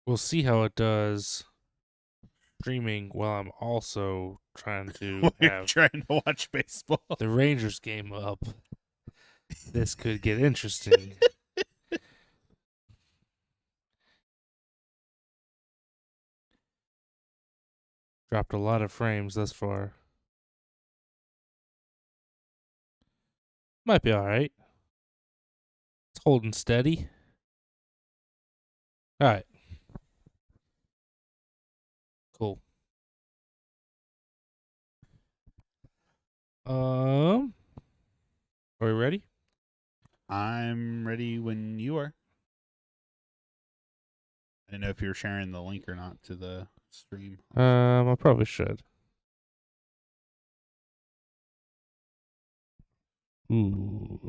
We'll see how it does streaming while I'm also trying to We're have trying to watch baseball. the Rangers game up. This could get interesting. Dropped a lot of frames thus far. Might be alright. It's holding steady. Alright. Cool. Are we ready? I'm ready when you are. I don't know if you're sharing the link or not to the stream. I probably should. Ooh.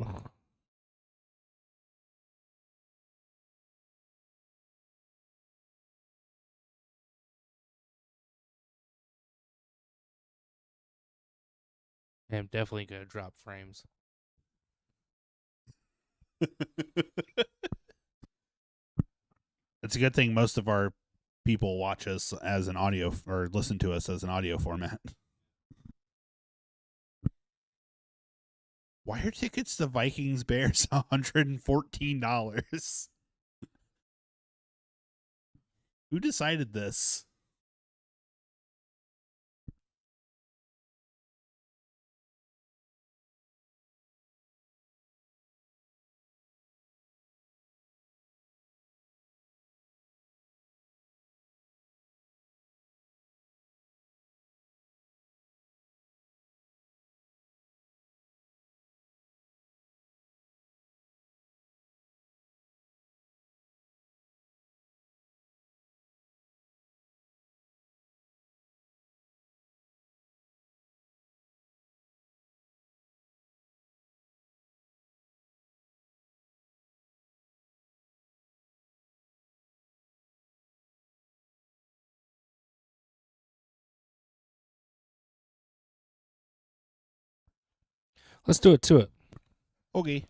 I'm definitely gonna drop frames. It's a good thing most of our people watch us as an audio or listen to us as an audio format. Why are tickets to Vikings Bears $114? Who decided this? Let's do it to it. Okay.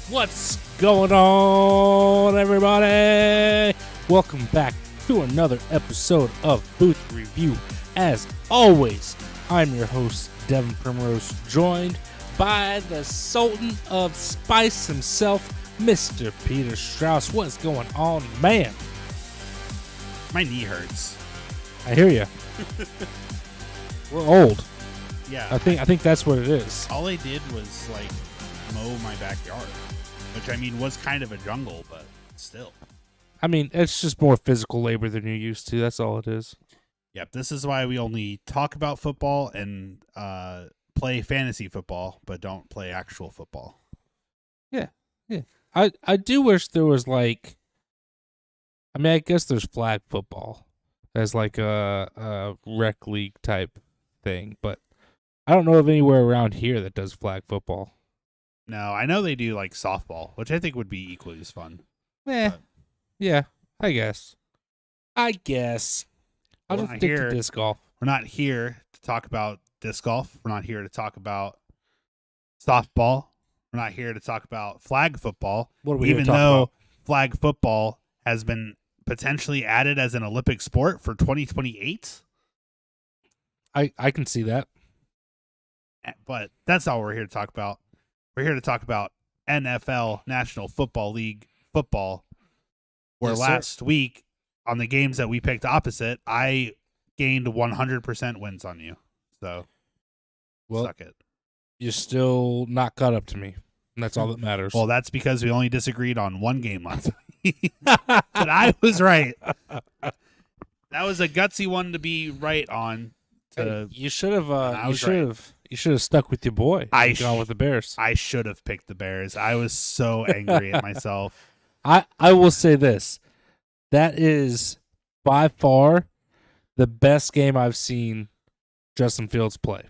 What's going on, everybody? Welcome back to another episode of Booth Review. As always, I'm your host, Devin Primrose, joined by the Sultan of Spice himself, Mr. Peter Strauss. What's going on, man? My knee hurts. I hear you. We're old. Yeah. I think that's what it is. All I did was like mow my backyard, which I mean was kind of a jungle, but still. I mean, it's just more physical labor than you're used to. That's all it is. Yep. This is why we only talk about football and play fantasy football, but don't play actual football. I do wish there was like, I mean, I guess there's flag football as like a rec league type thing, but I don't know of anywhere around here that does flag football. No, I know they do like softball, which I think would be equally as fun. Eh, But- yeah, I guess. I Well, don't I stick to hear- disc golf. We're not here to talk about disc golf. We're not here to talk about softball. We're not here to talk about flag football, What are we even going to talk though about? flag football has been potentially added as an Olympic sport for 2028. I can see that. But that's all we're here to talk about. We're here to talk about NFL, National Football League football, where Yes, sir. last week on the games that we picked opposite, I gained 100% wins on you. So, Well, suck it. you're still not caught up to me. And that's all that matters. Well, that's because we only disagreed on one game last week. But I was right. That was a gutsy one to be right on. Hey, you should have. I You was should have. You should have stuck with your boy. I and gone with the Bears. I should have picked the Bears. I was so angry at myself. I will say this. That is by far the best game I've seen Justin Fields play.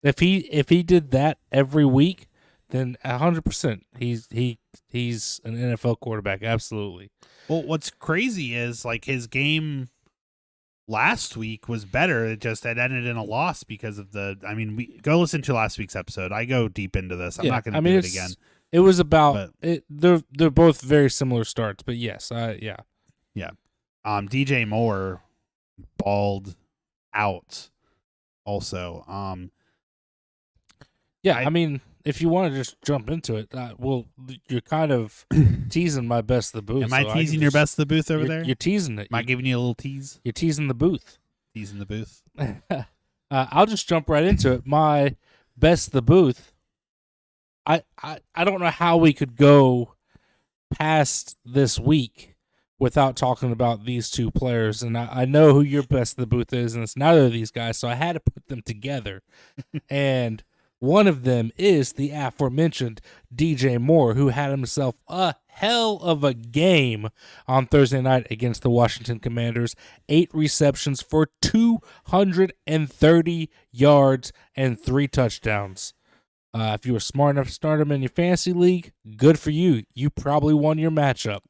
If he did that every week, then 100% he's an NFL quarterback. Absolutely. Well, what's crazy is like his game last week was better. It ended in a loss because of we go listen to last week's episode. I go deep into this. I'm not going to do it again. It was about it. They're both very similar starts, but yes, yeah. DJ Moore balled out also. I mean, if you want to just jump into it, you're kind of teasing my best of the booth. Am I teasing your best of the booth over there? You're teasing it. Am I giving you a little tease? You're teasing the booth. Teasing the booth. I'll just jump right into it. My best of the booth. I don't know how we could go past this week without talking about these two players, and I know who your best of the booth is, and it's neither of these guys, so I had to put them together. And one of them is the aforementioned DJ Moore, who had himself a hell of a game on Thursday night against the Washington Commanders. 8 receptions for 230 yards and 3 touchdowns. If you were smart enough to start him in your fantasy league, good for you. You probably won your matchup.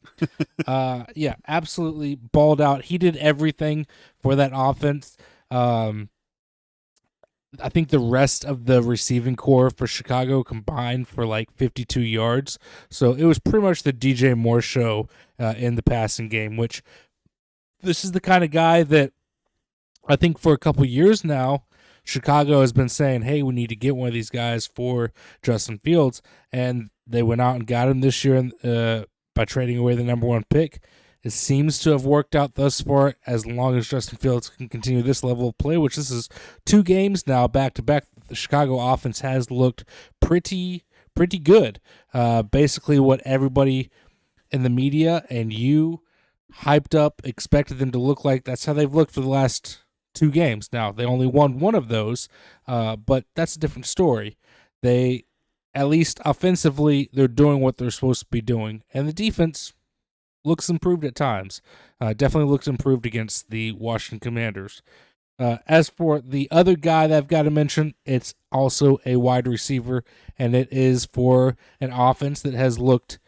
Absolutely balled out. He did everything for that offense. I think the rest of the receiving core for Chicago combined for like 52 yards. So it was pretty much the DJ Moore show in the passing game, which this is the kind of guy that I think for a couple years now, Chicago has been saying, hey, we need to get one of these guys for Justin Fields. And they went out and got him this year by trading away the number 1 pick. It seems to have worked out thus far as long as Justin Fields can continue this level of play, which this is 2 games now back-to-back. The Chicago offense has looked pretty good. Basically what everybody in the media and you hyped up, expected them to look like. That's how they've looked for the last 2 games. Now, they only won one of those, but that's a different story. They, at least offensively, they're doing what they're supposed to be doing. And the defense looks improved at times. Definitely looks improved against the Washington Commanders. As for the other guy that I've got to mention, it's also a wide receiver, and it is for an offense that has looked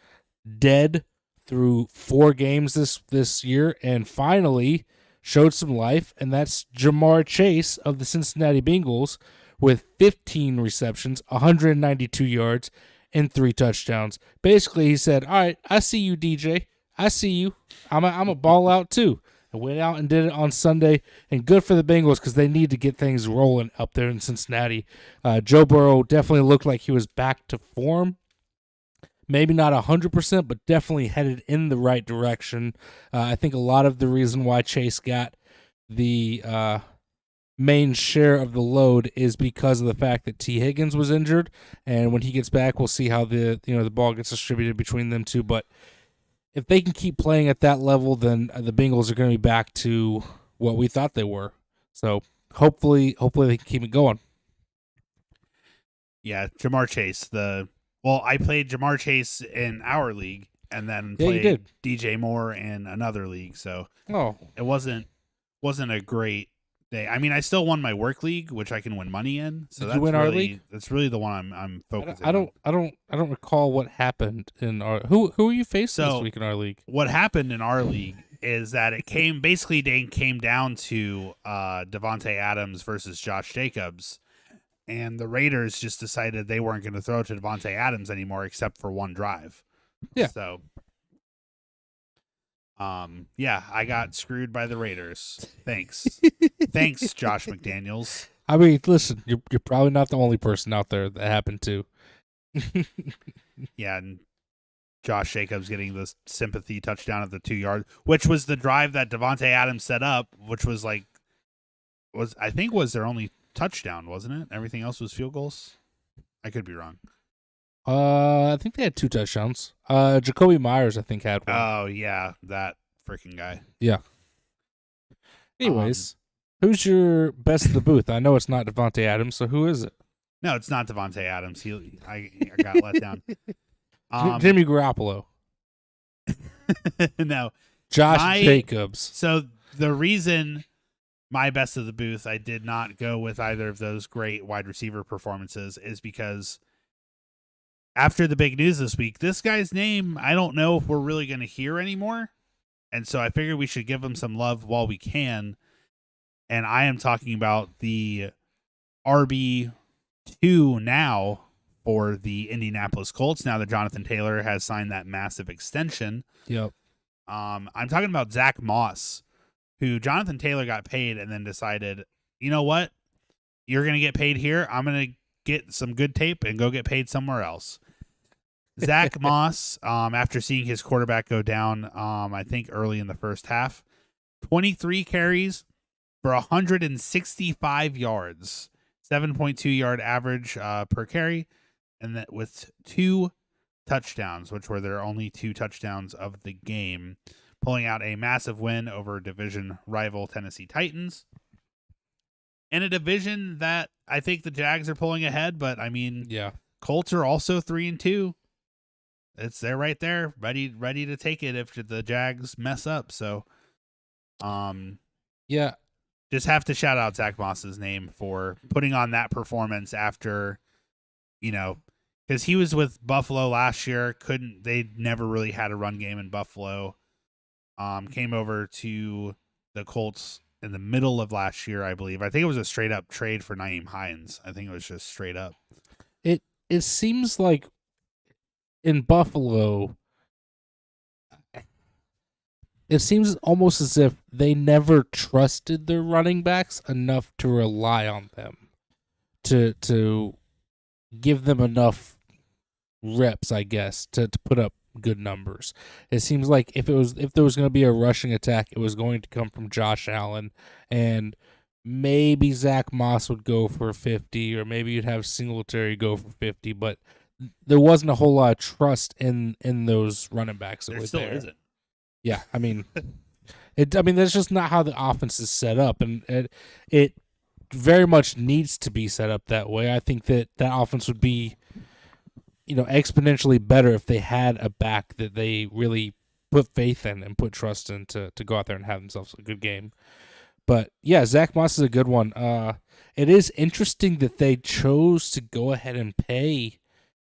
dead through 4 games this year, and finally showed some life, and that's Ja'Marr Chase of the Cincinnati Bengals with 15 receptions, 192 yards, and 3 touchdowns. Basically, he said, all right, I see you, DJ. I see you. I'm a ball out too. I went out and did it on Sunday, and good for the Bengals because they need to get things rolling up there in Cincinnati. Joe Burrow definitely looked like he was back to form. Maybe not 100%, but definitely headed in the right direction. I think a lot of the reason why Chase got the main share of the load is because of the fact that T. Higgins was injured, and when he gets back, we'll see how the ball gets distributed between them two. But if they can keep playing at that level, then the Bengals are going to be back to what we thought they were. So hopefully they can keep it going. Yeah, Ja'Marr Chase. I played Ja'Marr Chase in our league, and then played DJ Moore in another league. So it wasn't a great day. I mean, I still won my work league, which I can win money in. So Did you win our league? That's really the one I'm focusing. I don't recall what happened in our. Who are you facing this week in our league? What happened in our league is that it came down to Davante Adams versus Josh Jacobs. And the Raiders just decided they weren't going to throw to Davante Adams anymore except for one drive. Yeah. So, I got screwed by the Raiders. Thanks. Thanks, Josh McDaniels. I mean, listen, you're probably not the only person out there that happened to. Yeah, and Josh Jacobs getting the sympathy touchdown at the 2-yard, which was the drive that Davante Adams set up, which was their only touchdown, wasn't it? Everything else was field goals. I could be wrong. I think they had 2 touchdowns. Jacoby Myers, I think, had one. Oh yeah, that freaking guy. Yeah. Anyways, who's your best of the booth? I know it's not Davante Adams, so who is it? No, it's not Davante Adams. I got let down. Jimmy Garoppolo. No, Josh Jacobs. So the reason my best of the booth, I did not go with either of those great wide receiver performances, is because after the big news this week, this guy's name, I don't know if we're really going to hear anymore. And so I figured we should give him some love while we can. And I am talking about the RB2 now for the Indianapolis Colts, now that Jonathan Taylor has signed that massive extension. Yep. I'm talking about Zach Moss, who Jonathan Taylor got paid and then decided, you know what? You're going to get paid here. I'm going to get some good tape and go get paid somewhere else. Zach Moss, after seeing his quarterback go down, I think early in the first half, 23 carries for 165 yards, 7.2 yard average per carry, and that with 2 touchdowns, which were their only 2 touchdowns of the game, pulling out a massive win over division rival Tennessee Titans. In a division that I think the Jags are pulling ahead, but I mean, yeah, Colts are also 3-2. They're right there, ready to take it if the Jags mess up. So, yeah, just have to shout out Zach Moss's name for putting on that performance after, because he was with Buffalo last year. They never really had a run game in Buffalo. Came over to the Colts in the middle of last year, I believe. I think it was a straight up trade for Nyheim Hines. I think it was just straight up. It seems like in Buffalo, it seems almost as if they never trusted their running backs enough to rely on them to give them enough reps, I guess, to put up good numbers. It seems like if there was going to be a rushing attack, it was going to come from Josh Allen, and maybe Zach Moss would go for 50, or maybe you'd have Singletary go for 50, but there wasn't a whole lot of trust in those running backs. There still isn't. Yeah, I mean, that's just not how the offense is set up, and it very much needs to be set up that way. I think that offense would be, exponentially better if they had a back that they really put faith in and put trust in to go out there and have themselves a good game. But yeah, Zach Moss is a good one. It is interesting that they chose to go ahead and pay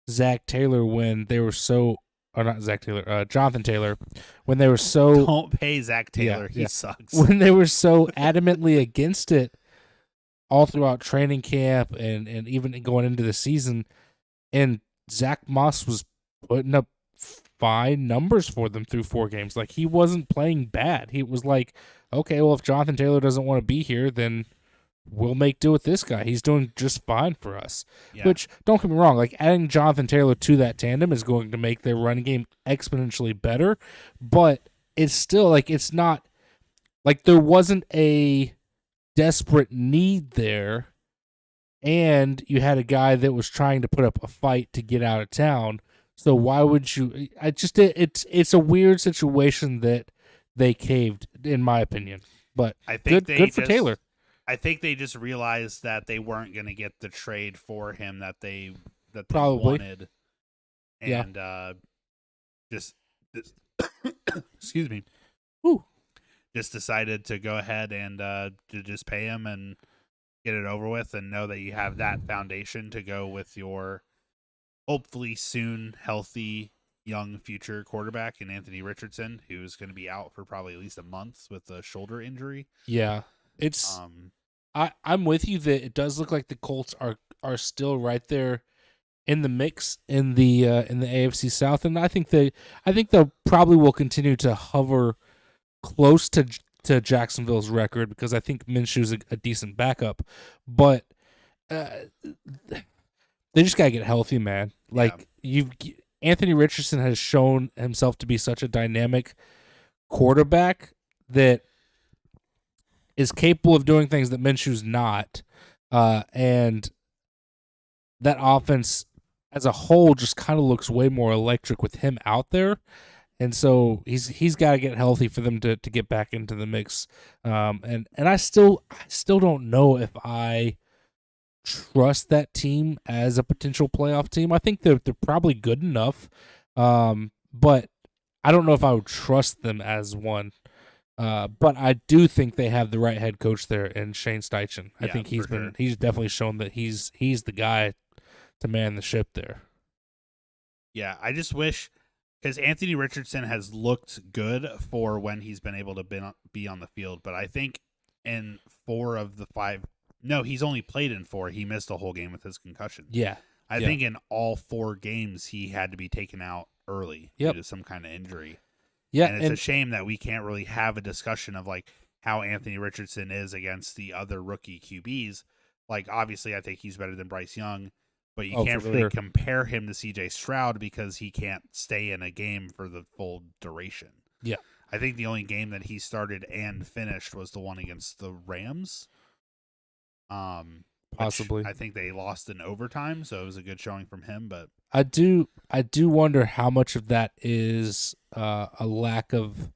Zach Taylor when they were so, or not Zach Taylor, Jonathan Taylor, when they were so. Don't pay Zach Taylor. He sucks. When they were so adamantly against it all throughout training camp and even going into the season, and Zach Moss was putting up fine numbers for them through 4 games. Like, he wasn't playing bad. He was like, okay, well, if Jonathan Taylor doesn't want to be here, then we'll make do with this guy. He's doing just fine for us. Yeah. Which, don't get me wrong, like, adding Jonathan Taylor to that tandem is going to make their run game exponentially better, but it's still, like, it's not, like, there wasn't a desperate need there, and you had a guy that was trying to put up a fight to get out of town. So why would you? It's a weird situation that they caved, in my opinion. But I think good for Taylor. I think they just realized that they weren't going to get the trade for him that they probably wanted, and just excuse me. Ooh. Just decided to go ahead and to just pay him and get it over with, and know that you have that foundation to go with your hopefully soon healthy young future quarterback in Anthony Richardson, who's going to be out for probably at least a month with a shoulder injury. Yeah, it's I'm with you that it does look like the Colts are still right there in the mix in the AFC South, and I think they'll probably will continue to hover close to Jacksonville's record, because I think Minshew's a decent backup, but they just gotta get healthy, man. Like, Anthony Richardson has shown himself to be such a dynamic quarterback that is capable of doing things that Minshew's not, and that offense as a whole just kind of looks way more electric with him out there. And so he's got to get healthy for them to get back into the mix. And I still don't know if I trust that team as a potential playoff team. I think they're probably good enough, but I don't know if I would trust them as one. But I do think they have the right head coach there in Shane Steichen. I think he's definitely shown that he's the guy to man the ship there. Yeah, I just wish, because Anthony Richardson has looked good for when he's been able to be on the field, but I think in 4 of the 5, no, he's only played in 4. He missed a whole game with his concussion. Yeah. I think in all 4 games he had to be taken out early due to some kind of injury. Yeah, and it's a shame that we can't really have a discussion of like how Anthony Richardson is against the other rookie QBs. Like, obviously, I think he's better than Bryce Young, but you can't really compare him to CJ Stroud because he can't stay in a game for the full duration. Yeah. I think the only game that he started and finished was the one against the Rams. Possibly. I think they lost in overtime, so it was a good showing from him. But I do wonder how much of that is a lack of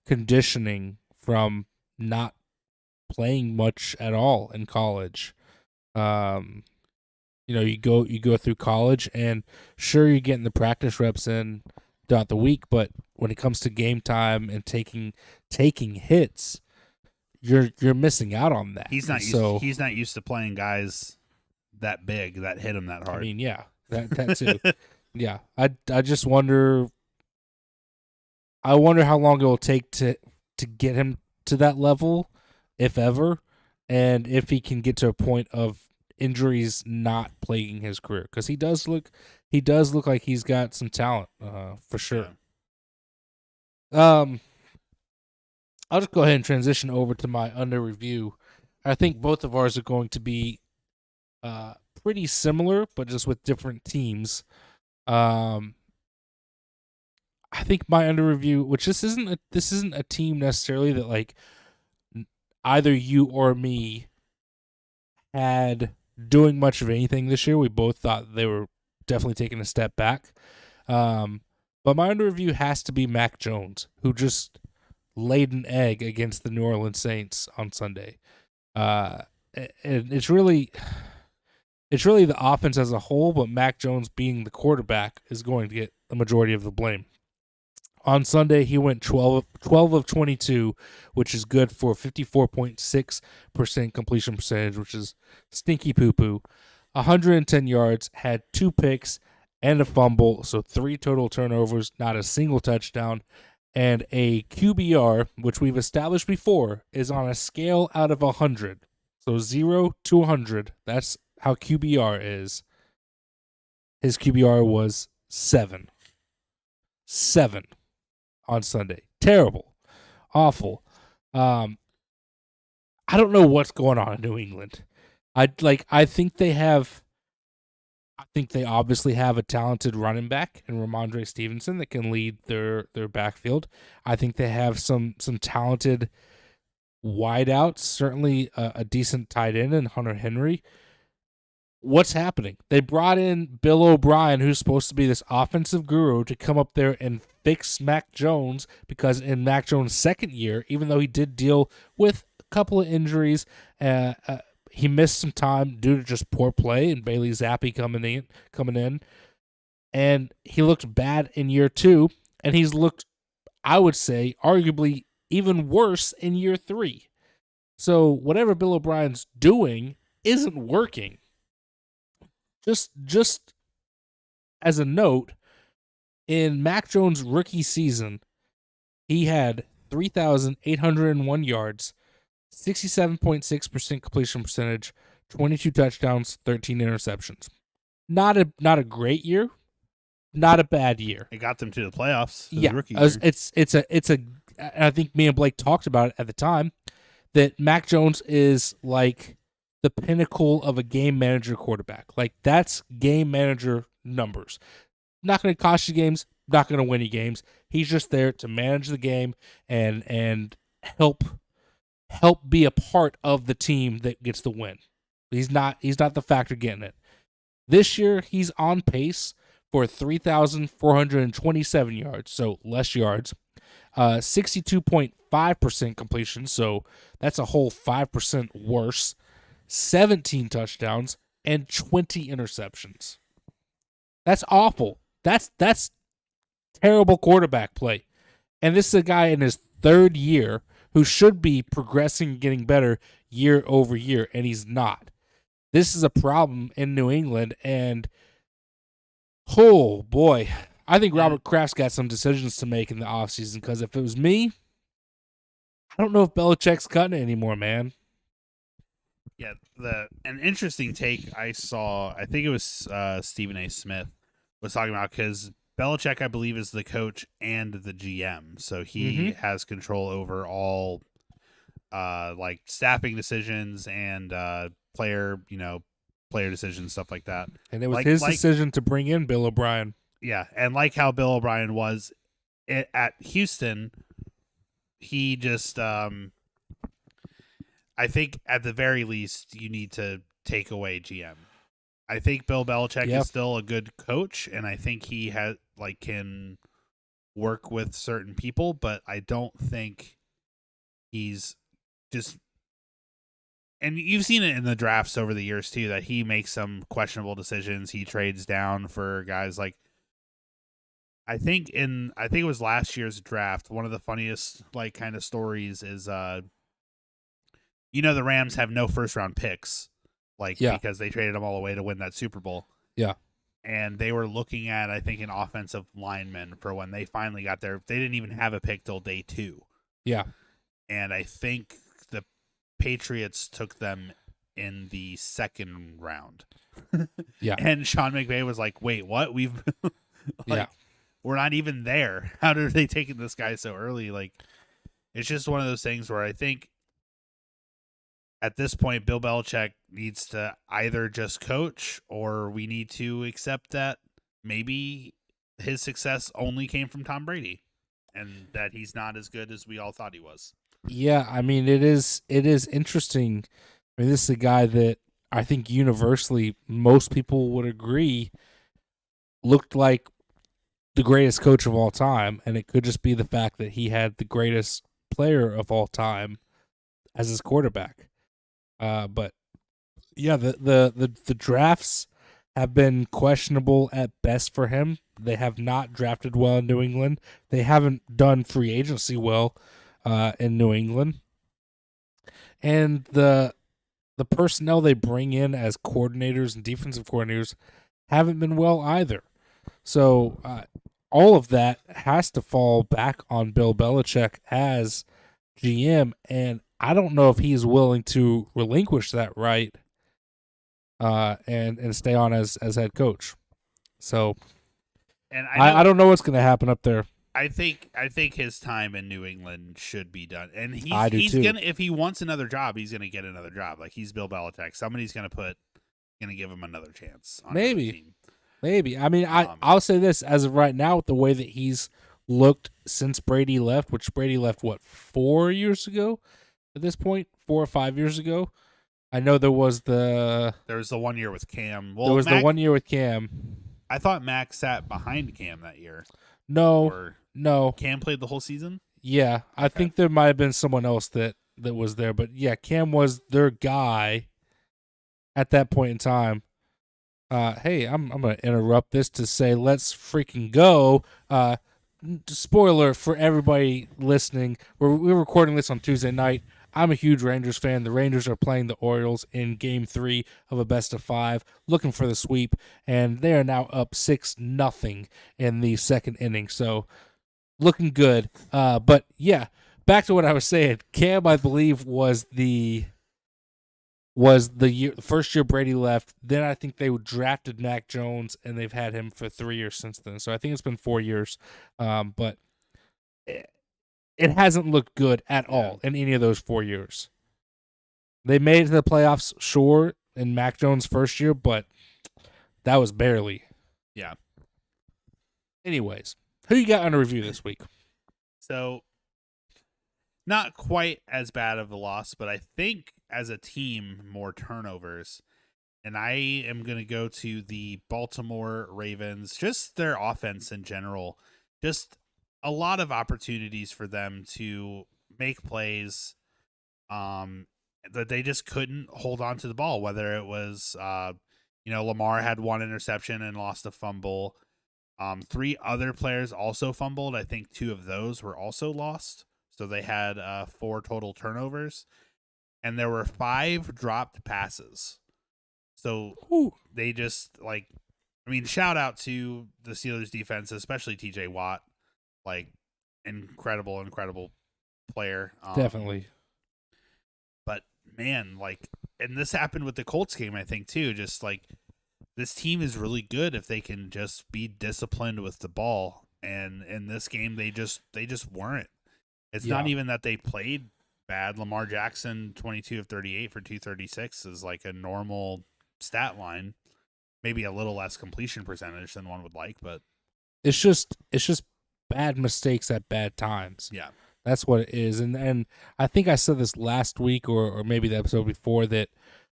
conditioning from not playing much at all in college. You go through college, and sure, you're getting the practice reps in throughout the week, but when it comes to game time and taking hits, you're missing out on that. He's not used to playing guys that big that hit him that hard. I mean, yeah, that too. Yeah, I just wonder. I wonder how long it will take to get him to that level, if ever, and if he can get to a point of injuries not plaguing his career, because he does look like he's got some talent, for sure. Yeah. I'll just go ahead and transition over to my under review. I think both of ours are going to be pretty similar, but just with different teams. I think my under review, which this isn't a team necessarily that like either you or me had doing much of anything this year. We both thought they were definitely taking a step back. But my under review has to be Mac Jones, who just laid an egg against the New Orleans Saints on Sunday. And it's really the offense as a whole, but Mac Jones being the quarterback is going to get the majority of the blame. On Sunday, he went 12 of 22, which is good for 54.6% completion percentage, which is stinky poo-poo. 110 yards, had 2 picks and a fumble, so 3 total turnovers, not a single touchdown, and a QBR, which we've established before, is on a scale out of 100. So 0 to 100, that's how QBR is. His QBR was 7. 7 on Sunday. Terrible. Awful. I don't know what's going on in New England. I think they obviously have a talented running back in Ramondre Stevenson that can lead their backfield. I think they have some talented wideouts, certainly a decent tight end in Hunter Henry. What's happening? They brought in Bill O'Brien, who's supposed to be this offensive guru, to come up there and fix Mac Jones, because in Mac Jones' second year, even though he did deal with a couple of injuries, he missed some time due to just poor play and Bailey Zappi coming in, and he looked bad in year 2, and he's looked, I would say, arguably even worse in year 3. So whatever Bill O'Brien's doing isn't working. Just as a note, in Mac Jones' rookie season, he had 3,801 yards, 67.6% completion percentage, 22 touchdowns, 13 interceptions. Not a great year, not a bad year. It got them to the playoffs. Yeah, rookie year. It's a. I think me and Blake talked about it at the time that Mac Jones is like the pinnacle of a game manager quarterback. Like, that's game manager numbers. Not going to cost you games, not going to win you games. He's just there to manage the game and help be a part of the team that gets the win. He's not the factor getting it. This year, he's on pace for 3,427 yards, so less yards. 62.5% completion, so that's a whole 5% worse. 17 touchdowns and 20 interceptions. That's awful. That's terrible quarterback play. And this is a guy in his 3rd year who should be progressing and getting better year over year, and he's not. This is a problem in New England, and oh boy, I think Robert Kraft's got some decisions to make in the offseason, because if it was me, I don't know if Belichick's cutting it anymore, man. Yeah, an interesting take I saw, I think it was Stephen A. Smith was talking about, because Belichick, I believe, is the coach and the GM, so he has control over all like staffing decisions and player decisions, stuff like that. And it was his decision to bring in Bill O'Brien. Yeah, and like how Bill O'Brien was at Houston, he just I think at the very least you need to take away GM. I think Bill Belichick is still a good coach, and I think he can work with certain people, but I don't think he's just. And you've seen it in the drafts over the years too, that he makes some questionable decisions. He trades down for guys like. I think it was last year's draft. One of the funniest kind of stories is, the Rams have no first round picks, because they traded them all away to win that Super Bowl. Yeah. And they were looking at, I think, an offensive lineman for when they finally got there. They didn't even have a pick till day 2. Yeah. And I think the Patriots took them in the second round. Yeah. And Sean McVay was like, wait, what? We're not even there. How are they taking this guy so early? It's just one of those things where I think at this point, Bill Belichick needs to either just coach, or we need to accept that maybe his success only came from Tom Brady and that he's not as good as we all thought he was. Yeah, I mean, it is interesting. I mean, this is a guy that I think universally most people would agree looked like the greatest coach of all time, and it could just be the fact that he had the greatest player of all time as his quarterback. But yeah, the drafts have been questionable at best for him. They have not drafted well in New England. They haven't done free agency well in New England. And the personnel they bring in as coordinators and defensive coordinators haven't been well either. So all of that has to fall back on Bill Belichick as GM, and I don't know if he's willing to relinquish that right and stay on as head coach. So, and I don't know what's going to happen up there. I think his time in New England should be done, and he's too. Gonna, if he wants another job, he's gonna get another job. He's Bill Belichick. Somebody's gonna give him another chance. On Maybe. team. Maybe. I mean, I'll say this, as of right now, with the way that he's looked since Brady left, which Brady left, 4 years ago at this point? 4 or 5 years ago? I know there was the 1 year with Cam. Well, there was the 1 year with Cam. I thought Mac sat behind Cam that year. No. Cam played the whole season? Yeah. I think there might have been someone else that was there. But yeah, Cam was their guy at that point in time. Hey, I'm going to interrupt this to say let's freaking go. Spoiler for everybody listening, we're recording this on Tuesday night. I'm a huge Rangers fan. The Rangers are playing the Orioles in Game 3 of a best-of-5, looking for the sweep, and they are now up 6-0 in the second inning. So, looking good. But yeah, back to what I was saying. Cam, I believe, was the first year Brady left. Then I think they drafted Mac Jones, and they've had him for 3 years since then. So I think it's been 4 years. But it hasn't looked good at all in any of those 4 years. They made it to the playoffs, sure, in Mac Jones' first year, but that was barely. Yeah. Anyways, who you got under review this week? So, not quite as bad of a loss, but I think as a team, more turnovers. And I am going to go to the Baltimore Ravens, just their offense in general. Just a lot of opportunities for them to make plays that they just couldn't hold on to the ball, whether it was, Lamar had one interception and lost a fumble. 3 other players also fumbled. I think 2 of those were also lost. So they had 4 total turnovers, and there were 5 dropped passes. So they just shout out to the Steelers defense, especially TJ Watt, incredible player. Definitely. But man, and this happened with the Colts game, I think too. Just this team is really good if they can just be disciplined with the ball. And in this game, they just weren't. It's not even that they played bad. Lamar Jackson, 22 of 38 for 236 is a normal stat line. Maybe a little less completion percentage than one would like, but it's just bad mistakes at bad times. Yeah. That's what it is. And I think I said this last week or maybe the episode before that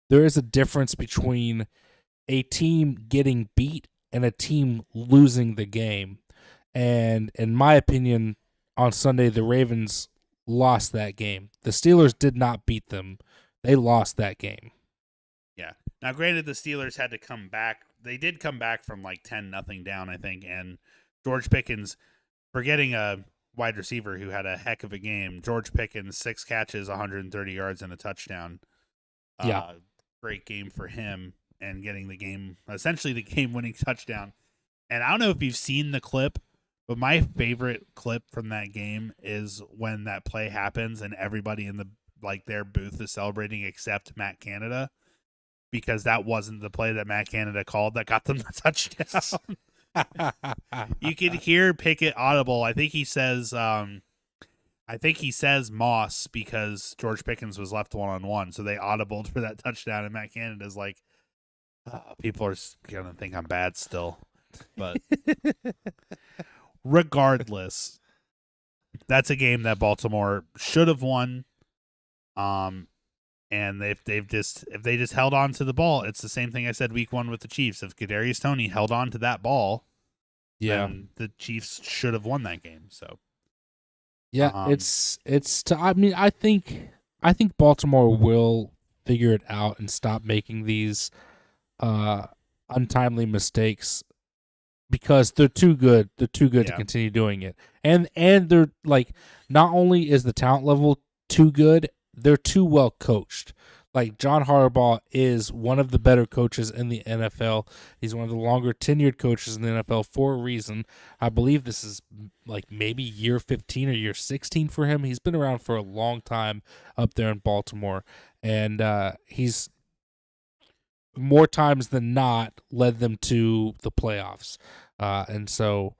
there is a difference between a team getting beat and a team losing the game. And in my opinion, on Sunday, the Ravens lost that game. The Steelers did not beat them. They lost that game. Yeah. Now, granted, the Steelers had to come back. They did come back from 10-0 down, I think. And George Pickens, forgetting a wide receiver who had a heck of a game, George Pickens, 6 catches, 130 yards, and a touchdown. Great game for him and getting essentially the game-winning touchdown. And I don't know if you've seen the clip, but my favorite clip from that game is when that play happens and everybody in their booth is celebrating except Matt Canada, because that wasn't the play that Matt Canada called that got them the touchdown. You could hear Pickett audible. I think he says Moss because George Pickens was left 1-on-1, so they audibled for that touchdown, and Matt Canada's like, people are gonna think I'm bad still. But regardless, that's a game that Baltimore should have won. And if they just held on to the ball, it's the same thing I said week 1 with the Chiefs. If Kadarius Toney held on to that ball, then the Chiefs should have won that game. So yeah, I think Baltimore will figure it out and stop making these untimely mistakes, because they're too good. They're too good to continue doing it. And they're not only is the talent level too good, they're too well coached. John Harbaugh is one of the better coaches in the NFL. He's one of the longer tenured coaches in the NFL for a reason. I believe this is maybe year 15 or year 16 for him. He's been around for a long time up there in Baltimore, and he's more times than not led them to the playoffs. And so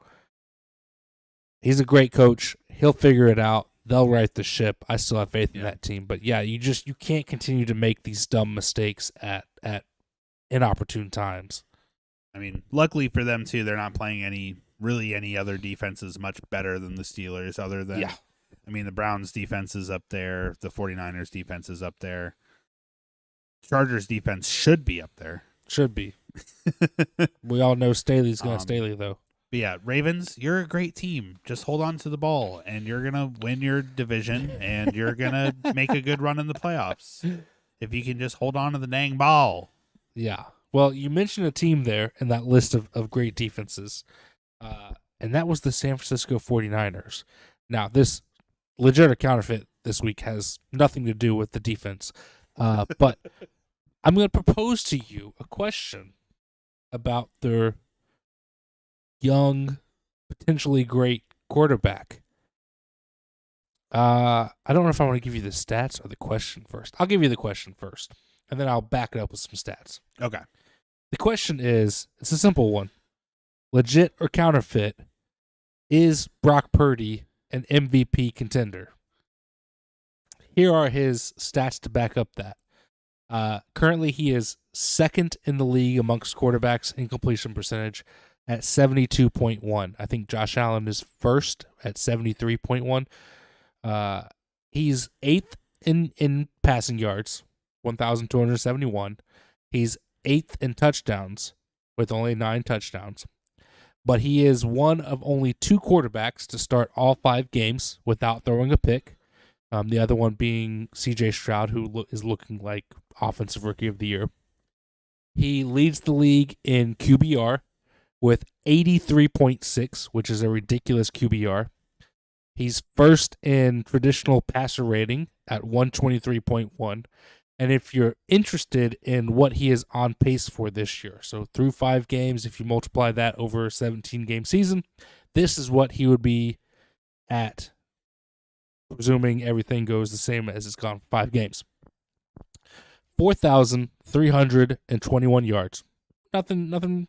he's a great coach. He'll figure it out. They'll right the ship. I still have faith in that team. But yeah, you can't continue to make these dumb mistakes at inopportune times. I mean, luckily for them too, they're not playing any other defenses much better than the Steelers, other than the Browns defense is up there, the 49ers defense is up there. Chargers defense should be up there. Should be. We all know Staley's going to Staley, though. But yeah, Ravens, you're a great team. Just hold on to the ball, and you're going to win your division, and you're going to make a good run in the playoffs. If you can just hold on to the dang ball. Yeah. Well, you mentioned a team there in that list of great defenses, and that was the San Francisco 49ers. Now, this legit or counterfeit this week has nothing to do with the defense, but I'm going to propose to you a question about their young, potentially great quarterback. I don't know if I want to give you the stats or the question first. I'll give you the question first, and then I'll back it up with some stats. Okay. The question is, it's a simple one. Legit or counterfeit, is Brock Purdy an MVP contender? Here are his stats to back up that. Currently, he is second in the league amongst quarterbacks in completion percentage at 72.1. I think Josh Allen is first at 73.1. He's eighth in passing yards, 1,271. He's eighth in touchdowns with only 9 touchdowns. But he is one of only 2 quarterbacks to start all 5 games without throwing a pick. The other one being C.J. Stroud, who is looking like Offensive Rookie of the Year. He leads the league in QBR with 83.6, which is a ridiculous QBR. He's first in traditional passer rating at 123.1. And if you're interested in what he is on pace for this year, so through 5 games, if you multiply that over a 17-game season, this is what he would be at, presuming everything goes the same as it's gone 5 games. 4,321 yards. Nothing,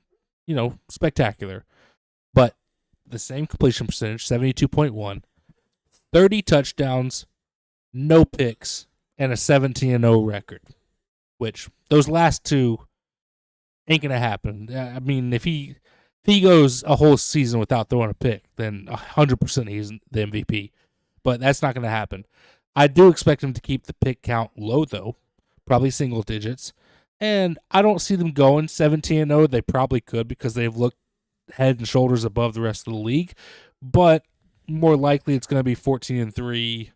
spectacular. But the same completion percentage, 72.1, 30 touchdowns, no picks, and a 17-0 record, which those last 2 ain't going to happen. I mean, if he goes a whole season without throwing a pick, then 100% he's the MVP. But that's not going to happen. I do expect him to keep the pick count low, though, probably single digits. And I don't see them going 17-0. They probably could because they've looked head and shoulders above the rest of the league. But more likely it's going to be 14-3,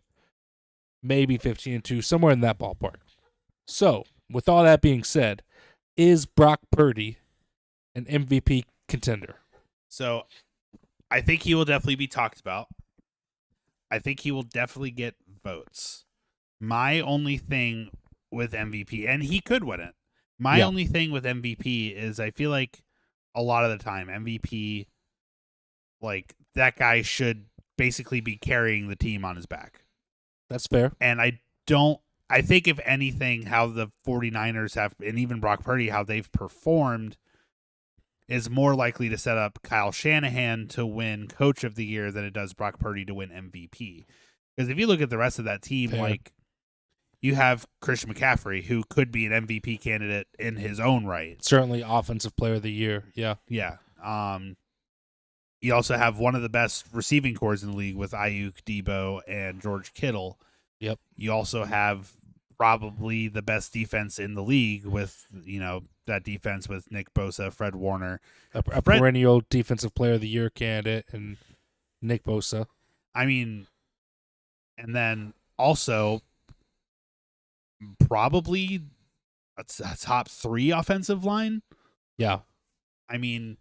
maybe 15-2, somewhere in that ballpark. So, with all that being said, is Brock Purdy an MVP contender? So, I think he will definitely be talked about. I think he will definitely get votes. My only thing with MVP, and he could win it. My only thing with MVP is I feel like a lot of the time MVP, like that guy should basically be carrying the team on his back. That's fair. And I think if anything, how the 49ers have, and even Brock Purdy, how they've performed is more likely to set up Kyle Shanahan to win Coach of the Year than it does Brock Purdy to win MVP. Because if you look at the rest of that team, like you have Christian McCaffrey, who could be an MVP candidate in his own right. Certainly Offensive Player of the Year. Yeah. Yeah. You also have one of the best receiving corps in the league with Ayuk, Debo, and George Kittle. Yep. You also have probably the best defense in the league with, that defense with Nick Bosa, Fred Warner. A perennial Defensive Player of the Year candidate and Nick Bosa. I mean, and then also probably a top 3 offensive line. Yeah. I mean,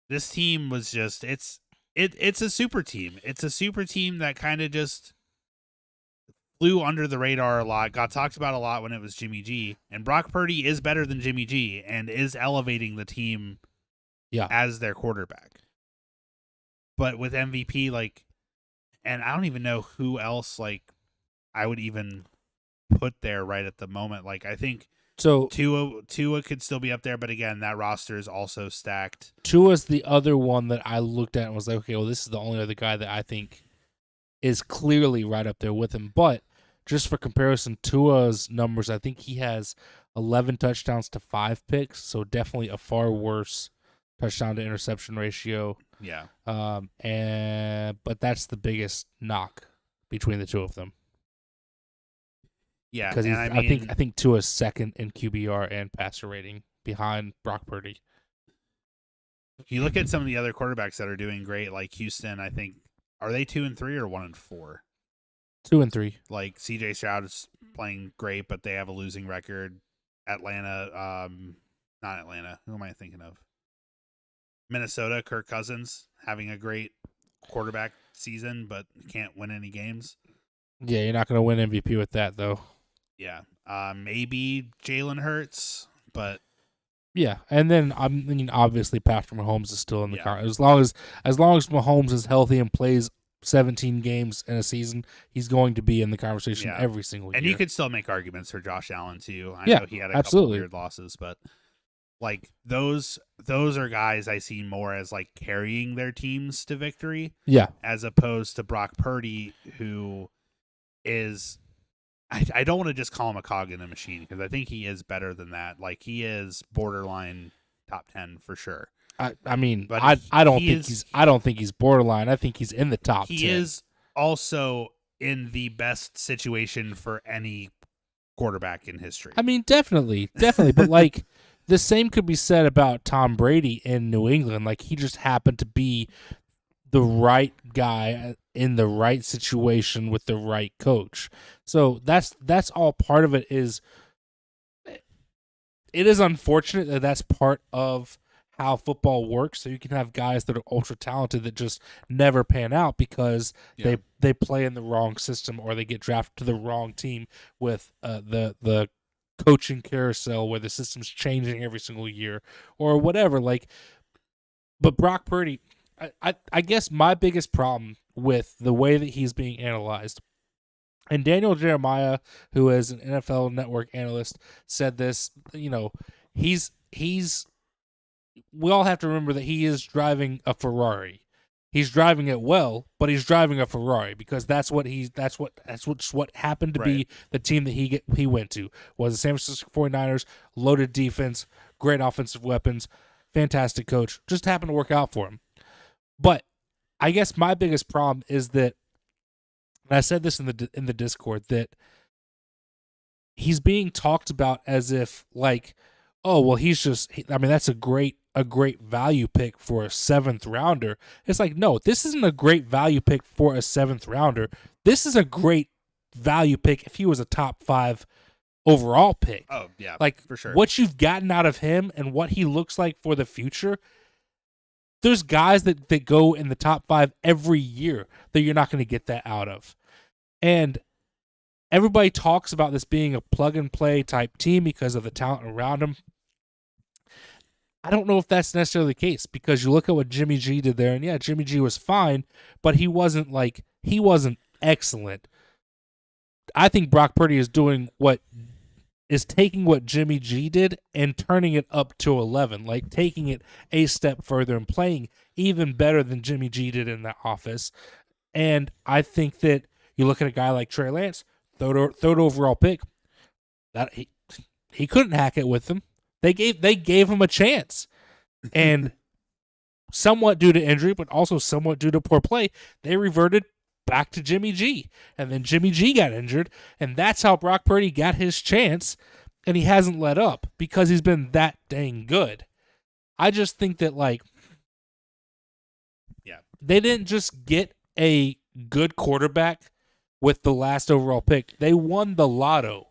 this team was just it's a super team. It's a super team that kind of just flew under the radar a lot, got talked about a lot when it was Jimmy G. And Brock Purdy is better than Jimmy G and is elevating the team as their quarterback. But with MVP, and I don't even know who else I would even put there right at the moment. I think Tua could still be up there, but again, that roster is also stacked. Tua's the other one that I looked at and was like, okay, well, this is the only other guy that I think is clearly right up there with him. But just for comparison, Tua's numbers, I think he has 11 touchdowns to 5 picks, so definitely a far worse touchdown to interception ratio. Yeah. But that's the biggest knock between the two of them. Yeah, because I think Tua's second in QBR and passer rating behind Brock Purdy. You look at some of the other quarterbacks that are doing great, like Houston. I think are they 2-3 or 1-4? 2-3. Like CJ Stroud is playing great, but they have a losing record. Atlanta, not Atlanta. Who am I thinking of? Minnesota. Kirk Cousins having a great quarterback season, but can't win any games. Yeah, you're not going to win MVP with that, though. Yeah, maybe Jalen Hurts, but yeah, and then obviously Patrick Mahomes is still in the car. As long as Mahomes is healthy and plays 17 games in a season, he's going to be in the conversation every single year. And you could still make arguments for Josh Allen too. I know he had a couple weird losses, but those are guys I see more as carrying their teams to victory. Yeah, as opposed to Brock Purdy, who is. I don't want to just call him a cog in a machine because I think he is better than that. He is borderline top 10 for sure. I don't think he's borderline. I think he's in the top 10. He is also in the best situation for any quarterback in history. I mean, definitely. But the same could be said about Tom Brady in New England. He just happened to be the right guy in the right situation with the right coach. So that's all part of it. It is unfortunate that that's part of how football works. So you can have guys that are ultra talented that just never pan out because they play in the wrong system or they get drafted to the wrong team with the coaching carousel where the system's changing every single year or whatever. Like, but Brock Purdy, I guess my biggest problem with the way that he's being analyzed, and Daniel Jeremiah, who is an NFL Network analyst, said this. You know, he's. We all have to remember that he is driving a Ferrari. He's driving it well, but he's driving a Ferrari because that's what happened to be the team that he went to was the San Francisco 49ers, loaded defense, great offensive weapons, fantastic coach, just happened to work out for him. But I guess my biggest problem is that, and I said this in the Discord, that he's being talked about as if like, oh well, that's a great value pick for a 7th rounder. It's like, no, this isn't a great value pick for a 7th rounder. This is a great value pick if he was a top 5 overall pick. Oh yeah, like for sure. What you've gotten out of him and what he looks like for the future. There's guys that go in the top 5 every year that you're not going to get that out of. And everybody talks about this being a plug-and-play type team because of the talent around him. I don't know if that's necessarily the case because you look at what Jimmy G did there, and yeah, Jimmy G was fine, but he wasn't excellent. I think Brock Purdy is taking what Jimmy G did and turning it up to 11, like taking it a step further and playing even better than Jimmy G did in that office. And I think that you look at a guy like Trey Lance, third overall pick, that he couldn't hack it with them. They gave him a chance, and somewhat due to injury, but also somewhat due to poor play, they reverted back to Jimmy G, and then Jimmy G got injured, and that's how Brock Purdy got his chance, and he hasn't let up because he's been that dang good. I just think that they didn't just get a good quarterback with the last overall pick. They won the lotto.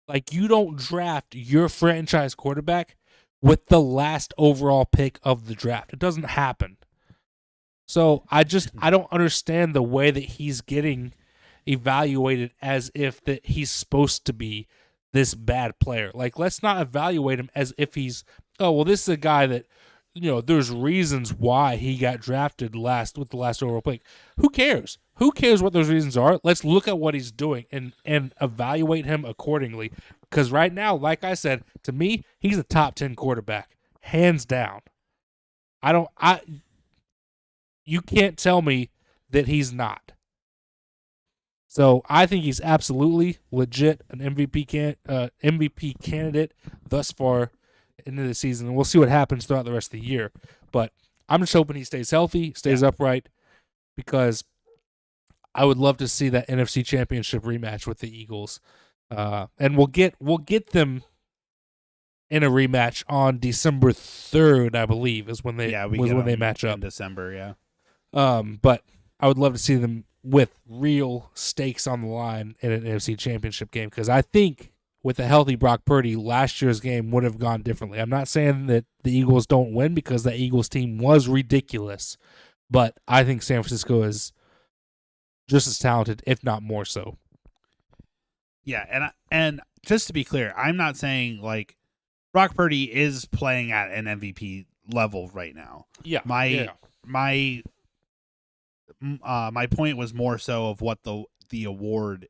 Like, you don't draft your franchise quarterback with the last overall pick of the draft. It doesn't happen. So I don't understand the way that he's getting evaluated as if that he's supposed to be this bad player. Like, let's not evaluate him as if he's, oh, well, this is a guy that, you know, there's reasons why he got drafted with the last overall pick. Who cares? Who cares what those reasons are? Let's look at what he's doing and evaluate him accordingly. Because right now, like I said, to me, he's a top 10 quarterback, hands down. You can't tell me that he's not. So I think he's absolutely legit an MVP candidate thus far into the season, and we'll see what happens throughout the rest of the year. But I'm just hoping he stays healthy, stays upright, because I would love to see that NFC Championship rematch with the Eagles, and we'll get them in a rematch on December 3rd, I believe, is when they match up in December. Yeah, but I would love to see them with real stakes on the line in an NFC Championship game, because I think with a healthy Brock Purdy, last year's game would have gone differently. I'm not saying that the Eagles don't win because the Eagles team was ridiculous, but I think San Francisco is just as talented, if not more so. Yeah, and just to be clear, I'm not saying like Brock Purdy is playing at an MVP level right now. Yeah. My point was more so of what the award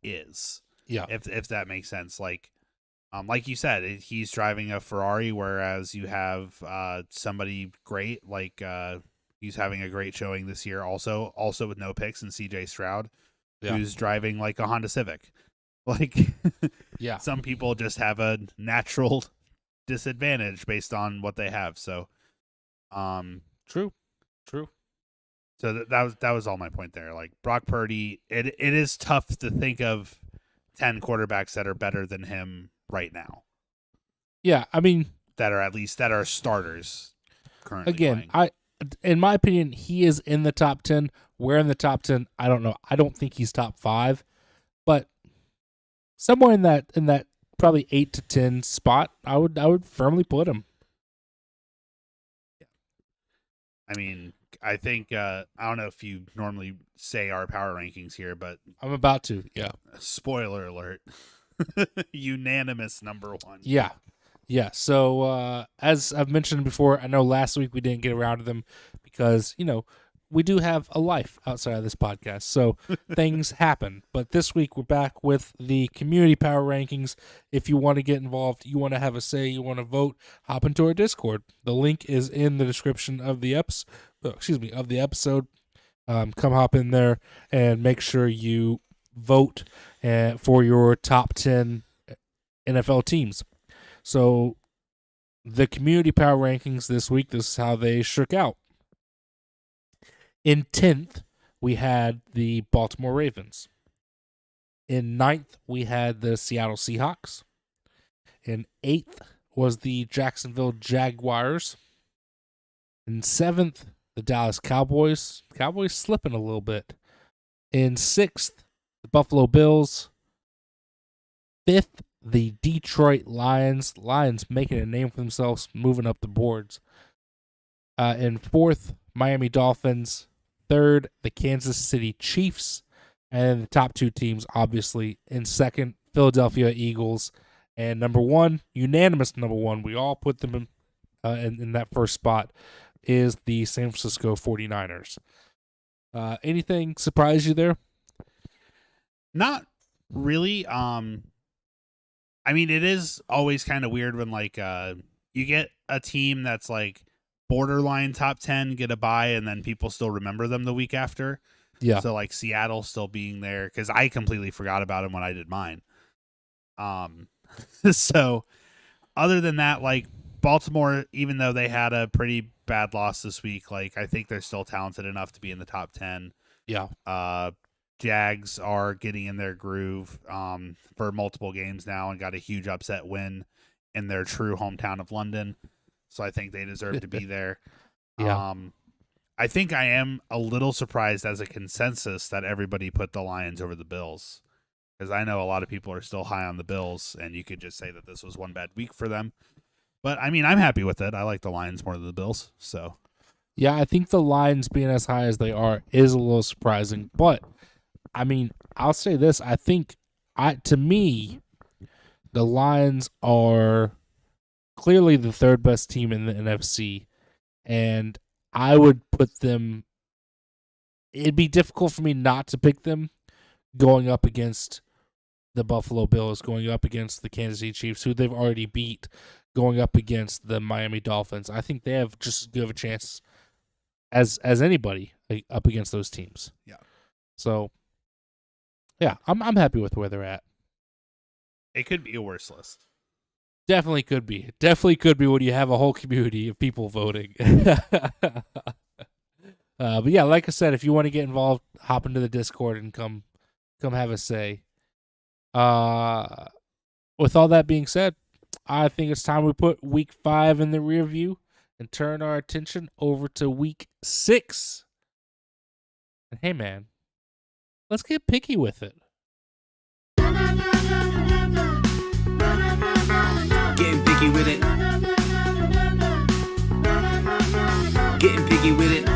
is. Yeah. If that makes sense. Like you said, he's driving a Ferrari, whereas you have somebody great, like he's having a great showing this year also with no picks, and CJ Stroud, who's driving like a Honda Civic. Like, yeah, some people just have a natural disadvantage based on what they have. So, true. So that was all my point there. Like, Brock Purdy, it is tough to think of 10 quarterbacks that are better than him right now. Yeah, I mean, that are starters currently. Again, playing. In my opinion, he is in the top 10. Where in the top 10? I don't know. I don't think he's top 5, but somewhere in that probably 8 to 10 spot, I would firmly put him. I mean, I think I don't know if you normally say our power rankings here, but I'm about to. Yeah. Spoiler alert. Unanimous number one. Yeah. Yeah. So as I've mentioned before, I know last week we didn't get around to them because, we do have a life outside of this podcast. So things happen. But this week we're back with the community power rankings. If you want to get involved, you want to have a say, you want to vote, hop into our Discord. The link is in the description of the episode. Come hop in there and make sure you vote for your top 10 NFL teams. So the community power rankings this week, this is how they shook out. In 10th, we had the Baltimore Ravens. In 9th, we had the Seattle Seahawks. In 8th was the Jacksonville Jaguars. In 7th, the Dallas Cowboys. Cowboys slipping a little bit. In 6th, the Buffalo Bills. 5th, the Detroit Lions. Lions making a name for themselves, moving up the boards. In 4th, Miami Dolphins. 3rd, the Kansas City Chiefs. And the top 2 teams, obviously, in 2nd, Philadelphia Eagles. And number 1, unanimous number 1, we all put them in that first spot, is the San Francisco 49ers. Anything surprise you there? Not really. I mean, it is always kind of weird when you get a team that's like borderline top 10 get a bye and then people still remember them the week after. Yeah. So like Seattle still being there because I completely forgot about them when I did mine. So other than that, like Baltimore, even though they had a pretty bad loss this week, like I think they're still talented enough to be in the top 10. Yeah. Jags are getting in their groove for multiple games now and got a huge upset win in their true hometown of London. So I think they deserve to be there. Yeah. I think I am a little surprised as a consensus that everybody put the Lions over the Bills. Because I know a lot of people are still high on the Bills, and you could just say that this was one bad week for them. But, I mean, I'm happy with it. I like the Lions more than the Bills. So, yeah, I think the Lions being as high as they are is a little surprising. But, I mean, I'll say this. I think, to me, the Lions are clearly the third best team in the NFC, and I would put them. It'd be difficult for me not to pick them going up against the Buffalo Bills, going up against the Kansas City Chiefs, who they've already beat, going up against the Miami Dolphins. I think they have just as good of a chance as anybody up against those teams. Yeah. So, yeah, I'm happy with where they're at. It could be a worse list. Definitely could be. Definitely could be when you have a whole community of people voting. But yeah, like I said, if you want to get involved, hop into the Discord and come have a say. With all that being said, I think it's time we put week 5 in the rear view and turn our attention over to week 6. And hey, man, let's get picky with it. Getting picky with it. Getting picky with it.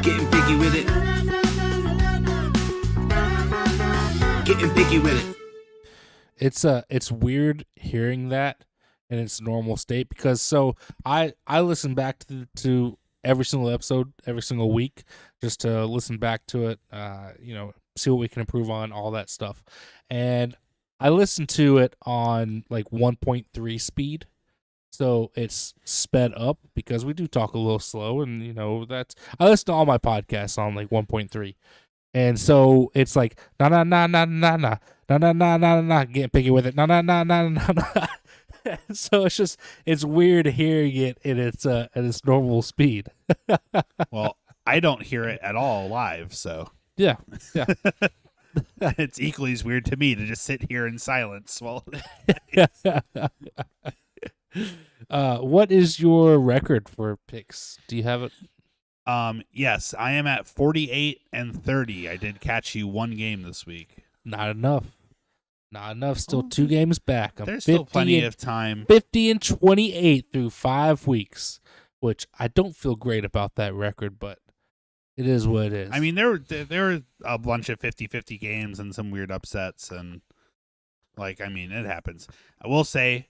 Getting picky with it. Getting picky with it. It's weird hearing that in its normal state because I listen back to every single episode every single week just to listen back to it, see what we can improve on, all that stuff, and I listen to it on like 1.3 speed, so it's sped up because we do talk a little slow, and I listen to all my podcasts on like 1.3, and so it's like na na na na na na na na na na na, getting picky with it, na na na na na na. So it's weird hearing it in its normal speed. Well, I don't hear it at all live, so yeah. It's equally as weird to me to just sit here in silence while. What is your record for picks? Do you have it? Yes, I am at 48-30. I did catch you one game this week. Not enough. Not enough. Still 2 games back. There's still plenty of time. 50-28 through 5 weeks, which I don't feel great about that record, but it is what it is. I mean, there were a bunch of 50-50 games and some weird upsets, and it happens. I will say,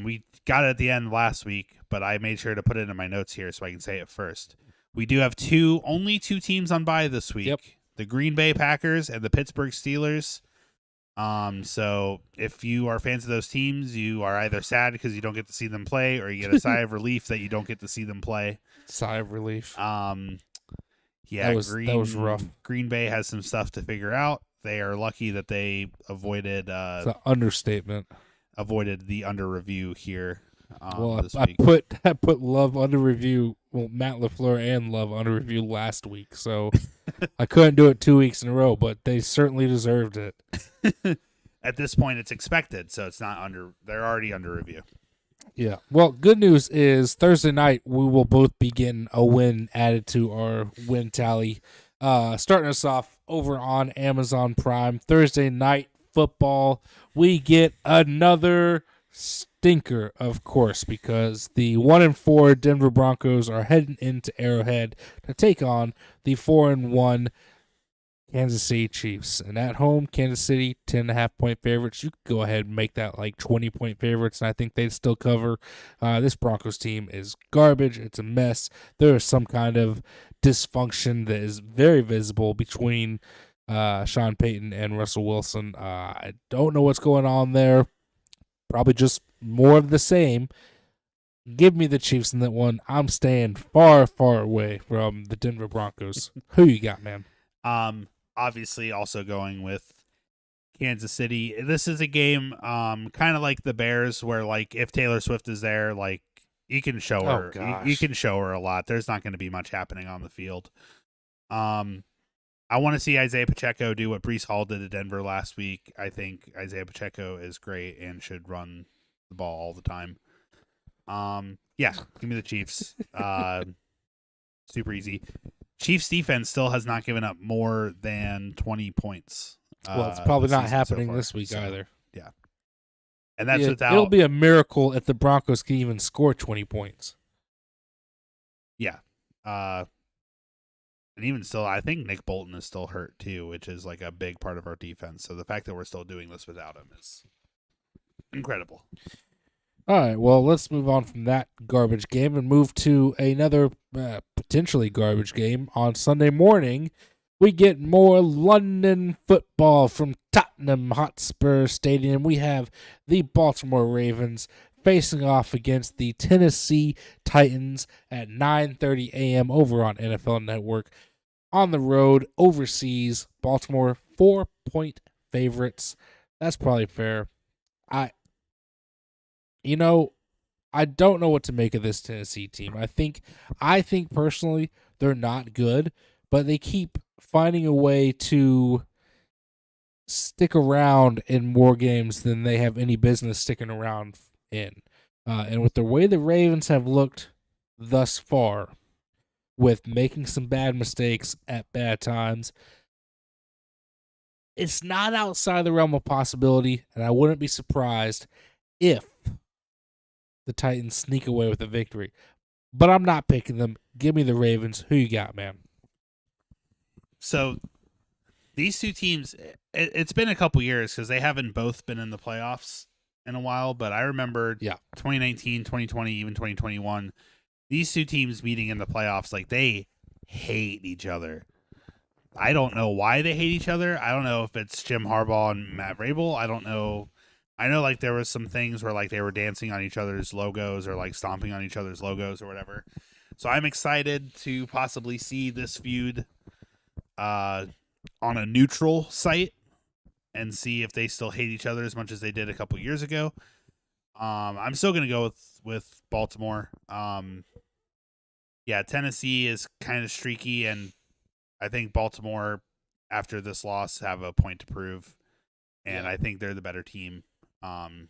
we got it at the end last week, but I made sure to put it in my notes here so I can say it first. We do have only two teams on bye this week. Yep. The Green Bay Packers and the Pittsburgh Steelers. So if you are fans of those teams, you are either sad because you don't get to see them play, or you get a sigh of relief that you don't get to see them play. Sigh of relief. Yeah, that was rough. Green Bay has some stuff to figure out. They are lucky that they avoided. It's an understatement. Avoided the under review here. Well, this I week. put Love under review. Well, Matt LaFleur and Love under review last week, so I couldn't do it 2 weeks in a row. But they certainly deserved it. At this point, it's expected, so it's not under. They're already under review. Yeah. Well, good news is Thursday night we will both be getting a win added to our win tally. Starting us off over on Amazon Prime, Thursday night football. We get another stinker, of course, because the 1-4 Denver Broncos are heading into Arrowhead to take on the 4-1 Kansas City Chiefs. And at home, Kansas City, 10.5-point favorites. You could go ahead and make that like 20-point favorites, and I think they'd still cover. This Broncos team is garbage. It's a mess. There is some kind of dysfunction that is very visible between Sean Payton and Russell Wilson. I don't know what's going on there. Probably just more of the same. Give me the Chiefs in that one. I'm staying far, far away from the Denver Broncos. Who you got, man? Obviously also going with Kansas City. This is a game kind of like the Bears, where like if Taylor Swift is there, like you can show her. You can show her a lot. There's not going to be much happening on the field. I want to see Isaiah Pacheco do what Breece Hall did at Denver last week. I think Isaiah Pacheco is great and should run the ball all the time. Yeah, give me the Chiefs. Super easy. Chiefs defense still has not given up more than 20 points. Well, it's probably not happening this week either. Yeah. And that's without... It'll be a miracle if the Broncos can even score 20 points. Yeah. And even still, I think Nick Bolton is still hurt too, which is like a big part of our defense. So the fact that we're still doing this without him is incredible. All right, well, let's move on from that garbage game and move to another potentially garbage game. On Sunday morning, we get more London football from Tottenham Hotspur Stadium. We have the Baltimore Ravens facing off against the Tennessee Titans at 9:30 a.m. over on NFL Network. On the road, overseas, Baltimore 4-point favorites. That's probably fair. I don't know what to make of this Tennessee team. I think personally they're not good, but they keep finding a way to stick around in more games than they have any business sticking around in. And with the way the Ravens have looked thus far, with making some bad mistakes at bad times, it's not outside the realm of possibility, and I wouldn't be surprised if the Titans sneak away with a victory. But I'm not picking them. Give me the Ravens. Who you got, man? So these two teams, it's been a couple years because they haven't both been in the playoffs in a while, but I remember 2019, 2020, even 2021, these two teams meeting in the playoffs, like they hate each other. I don't know why they hate each other. I don't know if it's Jim Harbaugh and Matt Vrabel. I don't know. I know like there was some things where like they were dancing on each other's logos or like stomping on each other's logos or whatever. So I'm excited to possibly see this feud on a neutral site and see if they still hate each other as much as they did a couple years ago. I'm still going to go with Baltimore. Tennessee is kind of streaky, and I think Baltimore, after this loss, have a point to prove, and I think they're the better team. And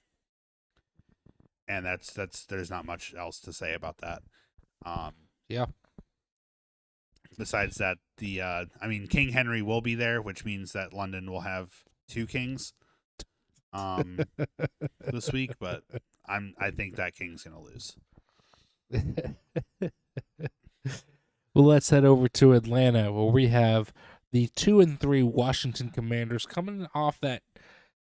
that's there's not much else to say about that. Besides that, King Henry will be there, which means that London will have two kings. this week, but I think that King's gonna lose. Well, let's head over to Atlanta, where we have the 2-3 Washington Commanders coming off that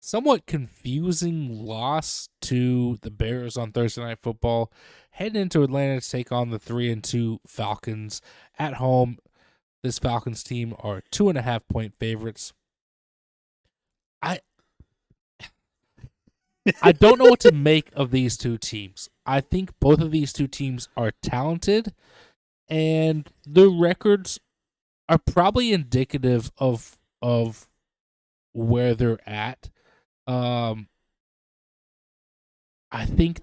somewhat confusing loss to the Bears on Thursday Night Football, heading into Atlanta to take on the 3-2 Falcons at home. This Falcons team are 2.5-point favorites. I don't know what to make of these two teams. I think both of these two teams are talented, and the records are probably indicative of where they're at. I think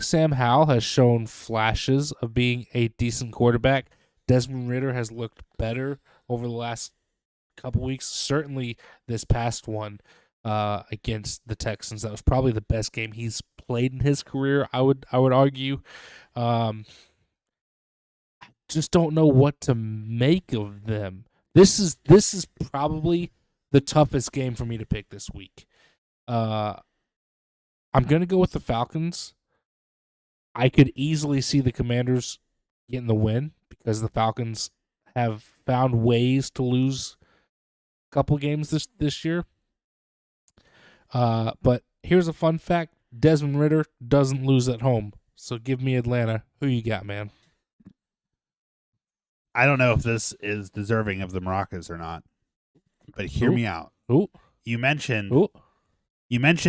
Sam Howell has shown flashes of being a decent quarterback. Desmond Ridder has looked better over the last couple weeks. Certainly this past one against the Texans, that was probably the best game he's played in his career. I would argue. Just don't know what to make of them. This is probably the toughest game for me to pick this week. I'm gonna go with the Falcons. I could easily see the Commanders getting the win because the Falcons have found ways to lose a couple games this year. But here's a fun fact: Desmond Ridder doesn't lose at home. So give me Atlanta. Who you got, man? I don't know if this is deserving of the Maracas or not, but hear me out. You mentioned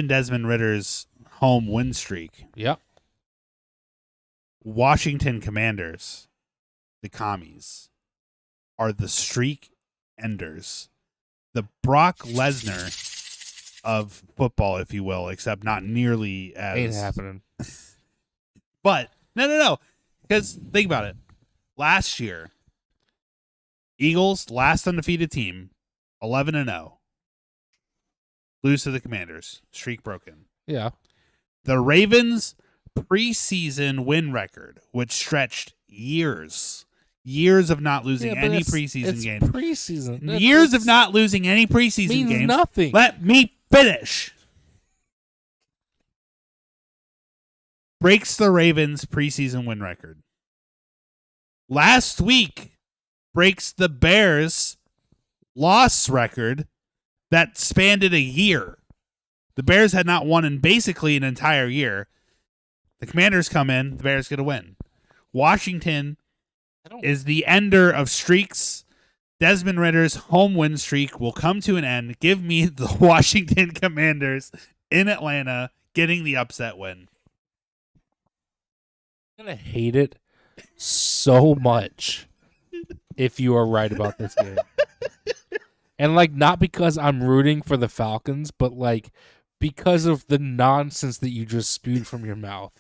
Desmond Ridder's home win streak. Yep. Washington Commanders, the commies, are the streak enders. The Brock Lesnar of football, if you will, except not nearly as... Ain't happening. But, no. Because think about it. Last year, Eagles, last undefeated team, 11-0. Lose to the Commanders. Streak broken. Yeah. The Ravens' preseason win record, which stretched years of not losing any preseason games. Preseason. Years of not losing any preseason games. Nothing. Let me finish. Breaks the Ravens' preseason win record. Last week, breaks the Bears' loss record that spanned a year. The Bears had not won in basically an entire year. The Commanders come in, the Bears get a win. Washington is the ender of streaks. Desmond Ridder's home win streak will come to an end. Give me the Washington Commanders in Atlanta getting the upset win. I'm going to hate it so much if you are right about this game. And, not because I'm rooting for the Falcons, but, because of the nonsense that you just spewed from your mouth.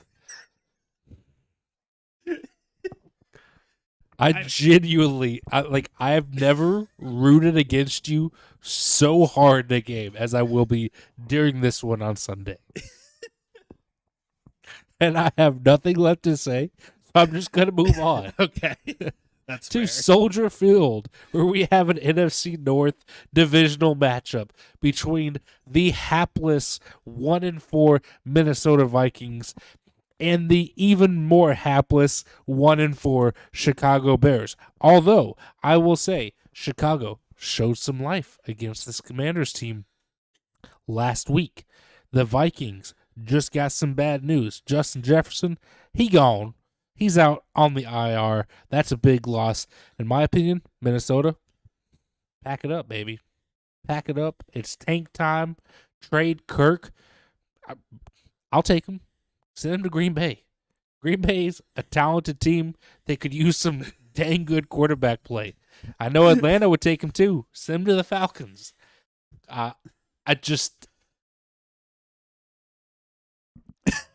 I genuinely, I have never rooted against you so hard in a game as I will be during this one on Sunday. And I have nothing left to say, so I'm just going to move on. Okay. That's to fair. Soldier Field, where we have an NFC North divisional matchup between the hapless 1-4 Minnesota Vikings and the even more hapless 1-4 Chicago Bears. Although, I will say, Chicago showed some life against this Commanders team last week. The Vikings just got some bad news. Justin Jefferson, he gone. He's out on the IR. That's a big loss. In my opinion, Minnesota, pack it up, baby. Pack it up. It's tank time. Trade Kirk. I'll take him. Send him to Green Bay. Green Bay's a talented team. They could use some dang good quarterback play. I know Atlanta would take him too. Send him to the Falcons.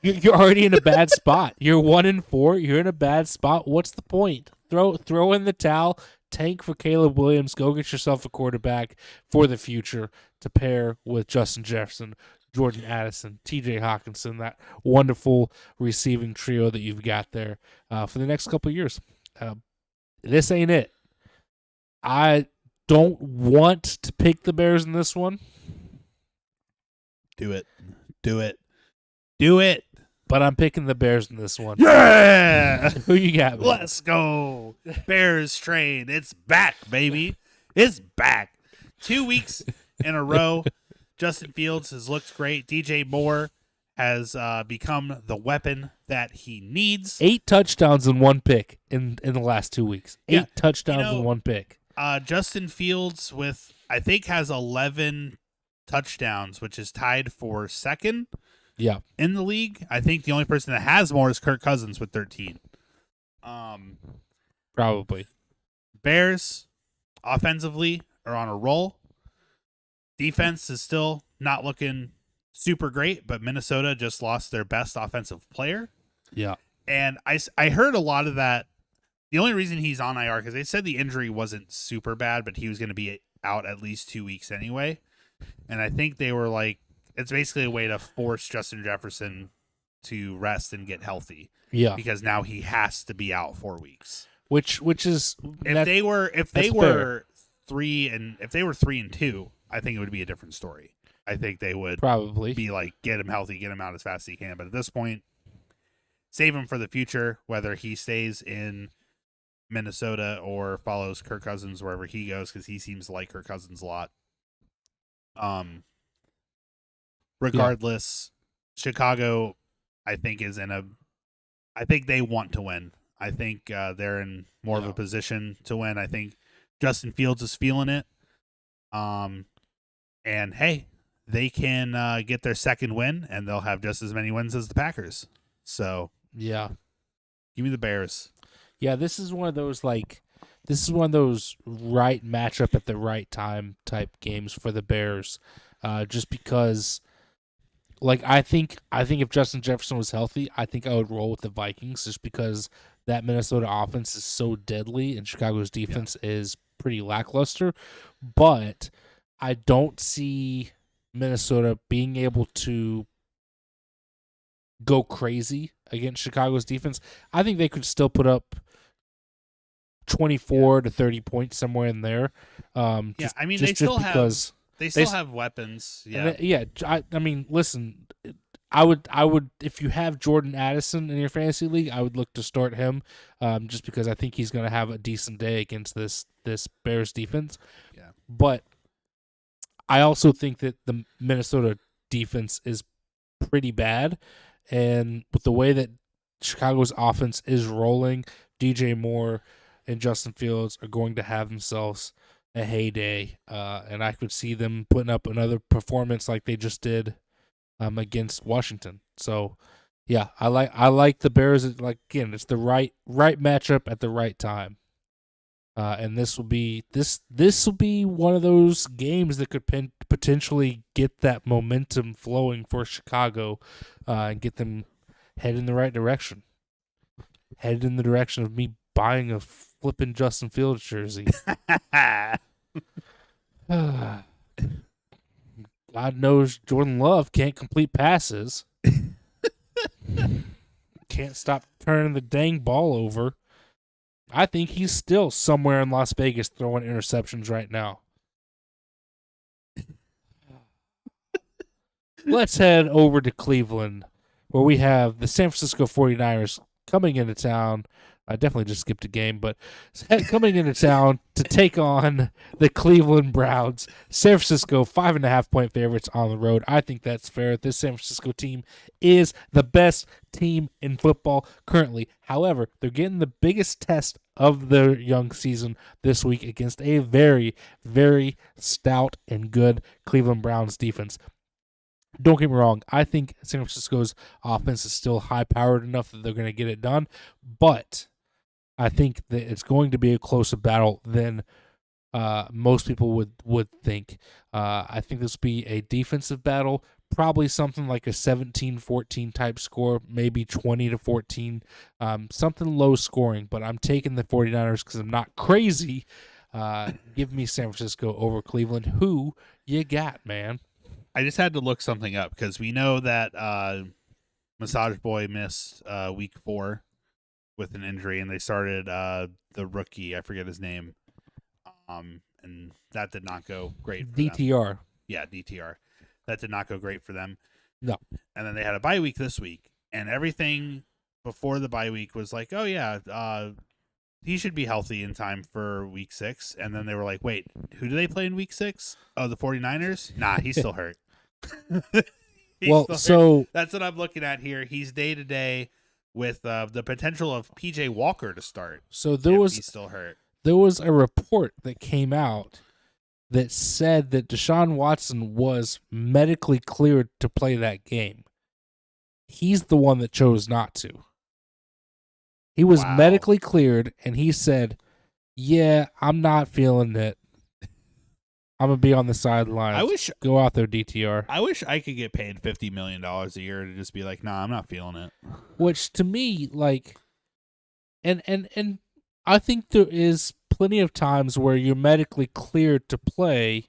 You're already in a bad spot. You're 1-4. You're in a bad spot. What's the point? Throw in the towel. Tank for Caleb Williams. Go get yourself a quarterback for the future to pair with Justin Jefferson, Jordan Addison, T.J. Hawkinson, that wonderful receiving trio that you've got there for the next couple of years. This ain't it. I don't want to pick the Bears in this one. Do it. Do it. Do it. But I'm picking the Bears in this one. Yeah. Who you got, man? Let's go. Bears train. It's back, baby. It's back. 2 weeks in a row. Justin Fields has looked great. DJ Moore has become the weapon that he needs. 8 touchdowns and 1 pick in the last 2 weeks. 8 touchdowns and 1 pick. Justin Fields I think has 11 touchdowns, which is tied for second. Yeah. In the league. I think the only person that has more is Kirk Cousins with 13. Probably. Bears offensively are on a roll. Defense is still not looking super great, but Minnesota just lost their best offensive player. Yeah. And I heard a lot of that. The only reason he's on IR, because they said the injury wasn't super bad, but he was going to be out at least 2 weeks anyway. And I think they were like, it's basically a way to force Justin Jefferson to rest and get healthy. Yeah. Because now he has to be out 4 weeks. Which is if they were 3-2, I think it would be a different story. I think they would probably be like, get him healthy, get him out as fast as he can. But at this point, save him for the future, whether he stays in Minnesota or follows Kirk Cousins wherever he goes, because he seems to like Kirk Cousins a lot. Regardless, Chicago, I think, I think they want to win. I think they're in more of a position to win. I think Justin Fields is feeling it. And hey, they can get their second win, and they'll have just as many wins as the Packers. So yeah, give me the Bears. Yeah, this is one of those right matchup at the right time type games for the Bears. Just because, I think if Justin Jefferson was healthy, I think I would roll with the Vikings, just because that Minnesota offense is so deadly and Chicago's defense is pretty lackluster. But I don't see Minnesota being able to go crazy against Chicago's defense. I think they could still put up 24 to 30 points somewhere in there. They still have weapons. Yeah. I mean, listen, I would if you have Jordan Addison in your fantasy league, I would look to start him, just because I think he's going to have a decent day against this Bears defense. Yeah. But I also think that the Minnesota defense is pretty bad, and with the way that Chicago's offense is rolling, DJ Moore and Justin Fields are going to have themselves a heyday, and I could see them putting up another performance like they just did against Washington. So, yeah, I like the Bears. Again, it's the right matchup at the right time, and this will be one of those games that could potentially get that momentum flowing for Chicago, and get them headed in the right direction. Headed in the direction of me buying a flipping Justin Fields jersey. God knows Jordan Love can't complete passes. Can't stop turning the dang ball over. I think he's still somewhere in Las Vegas throwing interceptions right now. Let's head over to Cleveland, where we have the San Francisco 49ers coming into town. I definitely just skipped a game, but coming into town to take on the Cleveland Browns. San Francisco 5.5-point favorites on the road. I think that's fair. This San Francisco team is the best team in football currently. However, they're getting the biggest test of their young season this week against a very, very stout and good Cleveland Browns defense. Don't get me wrong. I think San Francisco's offense is still high-powered enough that they're going to get it done, but I think that it's going to be a closer battle than most people would think. I think this will be a defensive battle, probably something like a 17-14 type score, maybe 20-14, something low scoring, but I'm taking the 49ers because I'm not crazy. Give me San Francisco over Cleveland. Who you got, man? I just had to look something up because we know that Massage Boy missed week 4 with an injury, and they started the rookie, I forget his name, and that did not go great for DTR. them. Yeah, DTR. that did not go great for them. No. And then they had a bye week this week, and everything before the bye week was like, oh yeah, he should be healthy in time for week 6. And then they were like, wait, who do they play in week 6? Oh, the 49ers? Nah, he's still hurt. So that's what I'm looking at here. He's day to day with the potential of PJ Walker to start. So he's still hurt. There was a report that came out that said that Deshaun Watson was medically cleared to play that game. He's the one that chose not to. He was medically cleared, and he said, yeah, I'm not feeling it. I'm going to be on the sidelines. Go out there, DTR. I wish I could get paid $50 million a year to just be like, nah, I'm not feeling it. Which, to me, like, and I think there is plenty of times where you're medically cleared to play,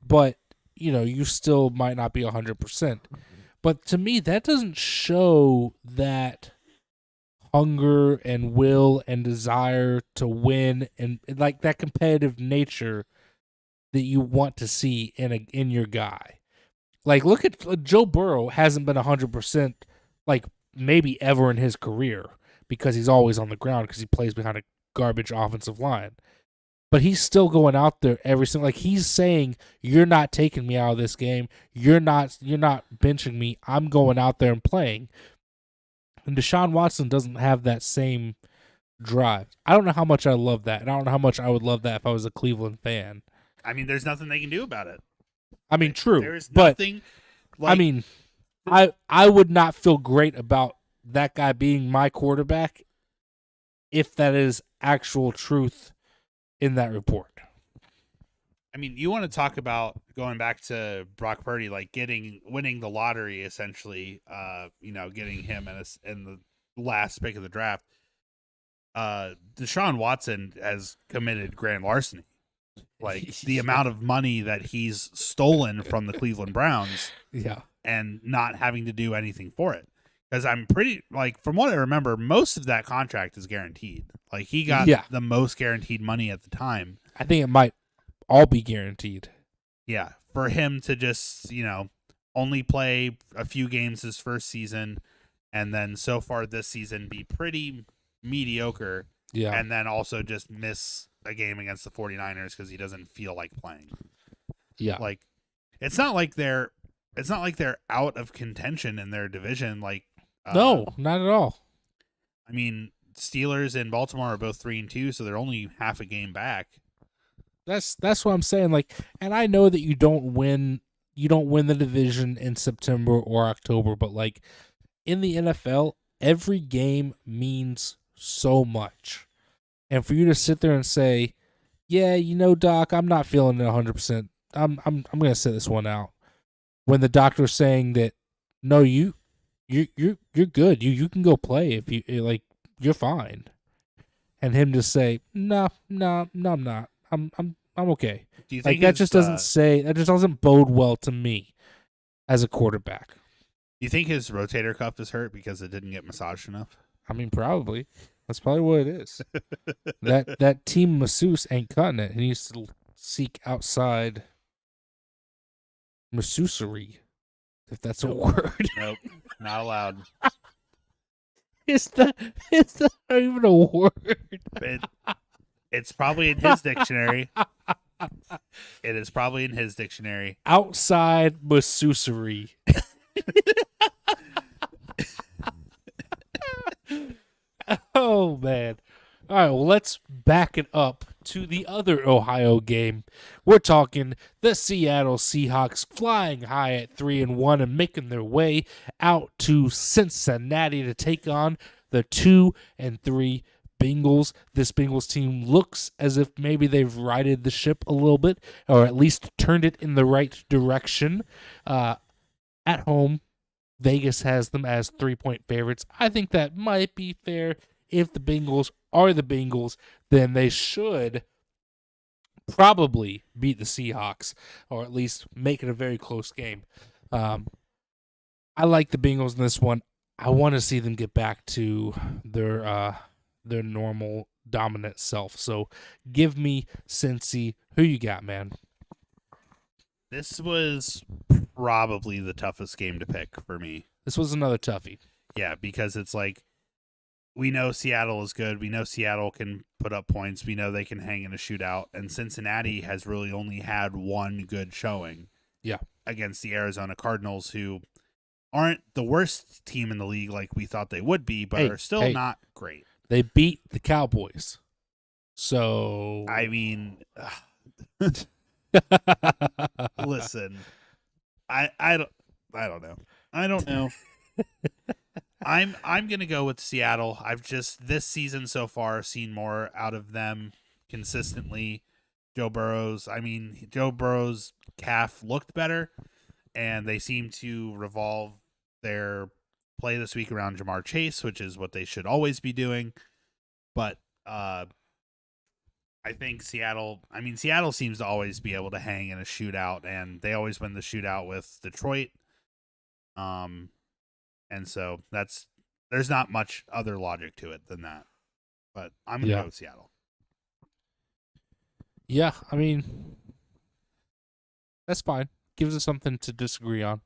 but, you still might not be 100%. But to me, that doesn't show that hunger and will and desire to win and like that competitive nature that you want to see in your guy. Like, look at Joe Burrow hasn't been 100% like maybe ever in his career because he's always on the ground because he plays behind a garbage offensive line. But he's still going out there every single, like he's saying, you're not taking me out of this game. You're not benching me. I'm going out there and playing. And Deshaun Watson doesn't have that same drive. I don't know how much I love that. And I don't know how much I would love that if I was a Cleveland fan. I mean, there's nothing they can do about it. I mean, true. There's nothing. I mean, I would not feel great about that guy being my quarterback if that is actual truth in that report. I mean, you want to talk about going back to Brock Purdy, like winning the lottery, essentially, getting him in the last pick of the draft. Deshaun Watson has committed grand larceny. Like the amount of money that he's stolen from the Cleveland Browns, and not having to do anything for it. Because I'm pretty, like, from what I remember, most of that contract is guaranteed. Like, he got the most guaranteed money at the time. I think it might all be guaranteed. Yeah. For him to just, only play a few games his first season, and then so far this season be pretty mediocre. Yeah. And then also just miss a game against the 49ers because he doesn't feel like playing. Yeah. Like, it's not like they're out of contention in their division. Like, no, not at all. I mean, Steelers and Baltimore are both 3-2, so they're only half a game back. That's what I'm saying. Like, and I know that you don't win the division in September or October, but like in the NFL, every game means so much. And for you to sit there and say, yeah, Doc, I'm not feeling it 100%. I'm going to sit this one out. When the doctor's saying that, no, you're good. You can go play if you like. You're fine. And him just say, no, I'm not. I'm okay. Do you think that just doesn't bode well to me as a quarterback? Do you think his rotator cuff is hurt because it didn't get massaged enough? I mean, probably. That's probably what it is. that team masseuse ain't cutting it. He needs to seek outside masseusery, if that's a word. Nope, not allowed. Is that not even a word? It's probably in his dictionary. It is probably in his dictionary. Outside masseusery. Oh, man. All right, well, let's back it up to the other Ohio game. We're talking the Seattle Seahawks flying high at 3-1 and making their way out to Cincinnati to take on the 2-3 Bengals. This Bengals team looks as if maybe they've righted the ship a little bit, or at least turned it in the right direction. At home, Vegas has them as 3-point favorites. I think that might be fair. If the Bengals are the Bengals, then they should probably beat the Seahawks, or at least make it a very close game. I like the Bengals in this one. I want to see them get back to their normal dominant self. So give me Cincy. Who you got, man? This was probably the toughest game to pick for me. This was another toughie. Yeah, because it's like we know Seattle is good. We know Seattle can put up points. We know they can hang in a shootout. And Cincinnati has really only had one good showing. Yeah. Against the Arizona Cardinals, who aren't the worst team in the league like we thought they would be, but are still not great. They beat the Cowboys. So I mean, listen, I don't know. I'm gonna go with Seattle. I've just this season so far seen more out of them consistently. Joe Burrow's calf looked better, and they seem to revolve their play this week around Ja'Marr Chase, which is what they should always be doing. But I think Seattle seems to always be able to hang in a shootout, and they always win the shootout with Detroit. And so there's not much other logic to it than that. But I'm going to go with Seattle. Yeah, I mean, that's fine. Gives us something to disagree on.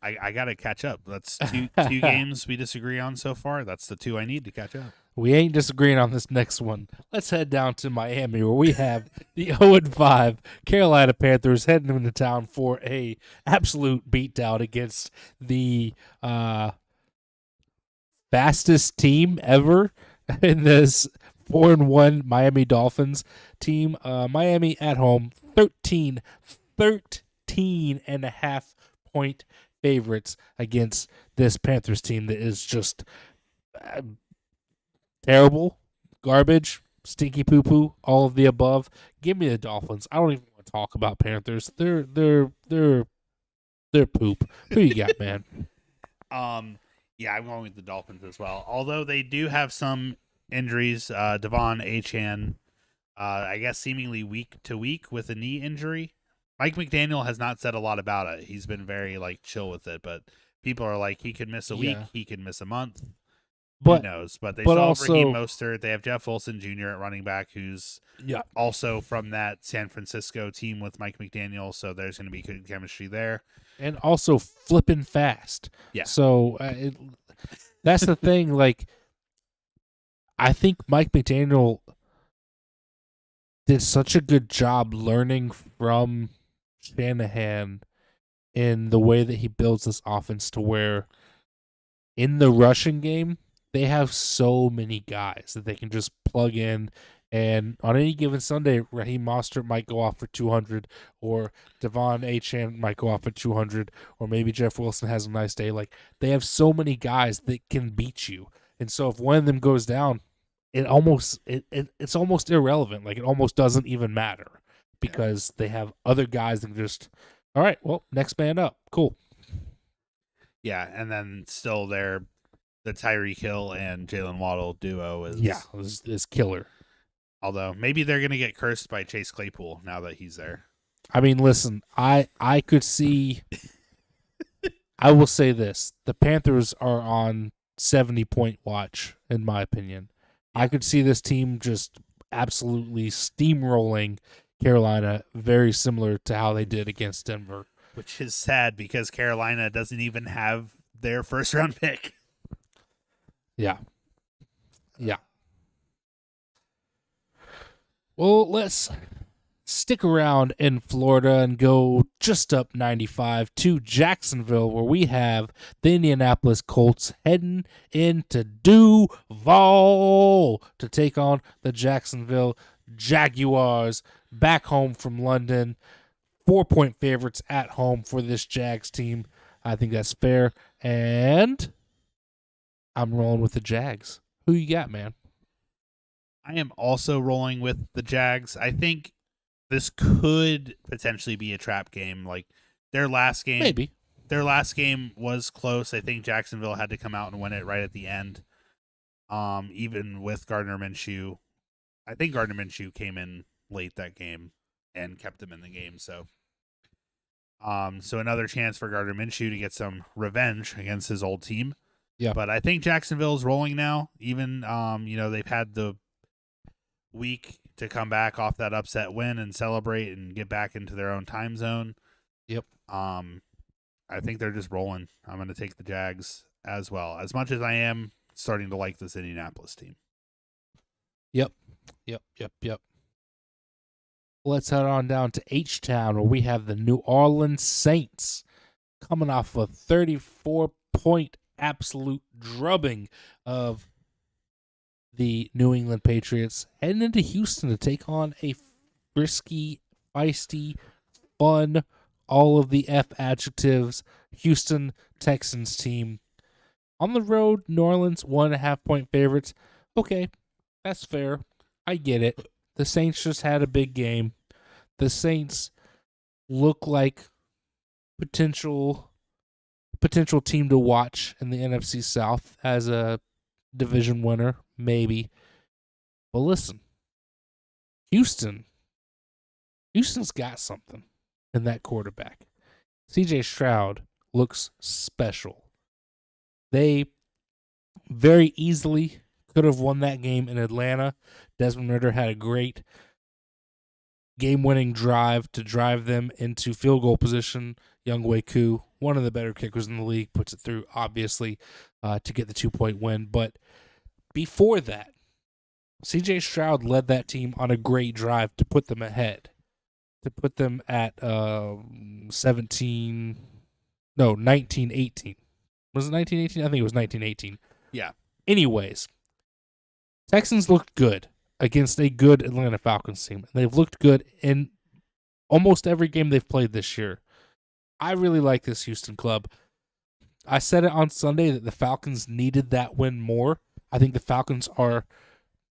I got to catch up. That's two games we disagree on so far. That's the two I need to catch up. We ain't disagreeing on this next one. Let's head down to Miami, where we have the 0-5 Carolina Panthers heading into town for a absolute beatdown against the fastest team ever in this 4-1 Miami Dolphins team. Miami at home, 13.5 point favorites against this Panthers team that is just terrible, garbage, stinky poo-poo, all of the above. Give me the Dolphins. I don't even want to talk about Panthers. They're poop. Who you got, man? Yeah, I'm going with the Dolphins as well. Although they do have some injuries. Devon Achane, I guess seemingly week to week with a knee injury. Mike McDaniel has not said a lot about it. He's been very chill with it, but people are like, he could miss a week, he could miss a month. Who knows? But they still have Raheem Mostert. They have Jeff Wilson Jr. at running back, who's also from that San Francisco team with Mike McDaniel. So there's going to be good chemistry there, and also flipping fast. Yeah. So that's the thing. I think Mike McDaniel did such a good job learning from Shanahan in the way that he builds this offense to where in the rushing game, they have so many guys that they can just plug in, and on any given Sunday, Raheem Mostert might go off for 200, or Devon Achane might go off for 200, or maybe Jeff Wilson has a nice day. They have so many guys that can beat you, and so if one of them goes down, it's almost irrelevant. It almost doesn't even matter because they have other guys that just, all right, well, next man up, cool. Yeah, and then still the Tyreek Hill and Jalen Waddle duo is killer. Although maybe they're going to get cursed by Chase Claypool now that he's there. I mean, listen, I could see. I will say this: the Panthers are on 70-point watch, in my opinion. I could see this team just absolutely steamrolling Carolina, very similar to how they did against Denver. Which is sad because Carolina doesn't even have their first-round pick. Yeah. Well, let's stick around in Florida and go just up 95 to Jacksonville, where we have the Indianapolis Colts heading into Duval to take on the Jacksonville Jaguars back home from London. 4-point favorites at home for this Jags team. I think that's fair. And I'm rolling with the Jags. Who you got, man? I am also rolling with the Jags. I think this could potentially be a trap game. Their last game, maybe. Their last game was close. I think Jacksonville had to come out and win it right at the end. Even with Gardner Minshew, I think Gardner Minshew came in late that game and kept them in the game. So another chance for Gardner Minshew to get some revenge against his old team. Yeah. But I think Jacksonville's rolling now. Even they've had the week to come back off that upset win and celebrate and get back into their own time zone. Yep. I think they're just rolling. I'm going to take the Jags as well, as much as I am starting to like this Indianapolis team. Yep. Let's head on down to H-Town, where we have the New Orleans Saints coming off a 34-point absolute drubbing of the New England Patriots, heading into Houston to take on a frisky, feisty, fun, all of the F adjectives, Houston Texans team. On the road, New Orleans, 1.5-point favorites. Okay, that's fair. I get it. The Saints just had a big game. The Saints look like potential team to watch in the NFC South as a division winner, maybe. But listen, Houston's got something in that quarterback. CJ Stroud looks special. They very easily could have won that game in Atlanta. Desmond Ridder had a great game-winning drive to drive them into field goal position. Younghoe Koo, one of the better kickers in the league, puts it through, obviously, to get the 2-point win. But before that, CJ Stroud led that team on a great drive to put them ahead, to put them at 19-18. Was it 19-18? I think it was 19-18. Yeah. Anyways, Texans looked good against a good Atlanta Falcons team. They've looked good in almost every game they've played this year. I really like this Houston club. I said it on Sunday that the Falcons needed that win more. I think the Falcons are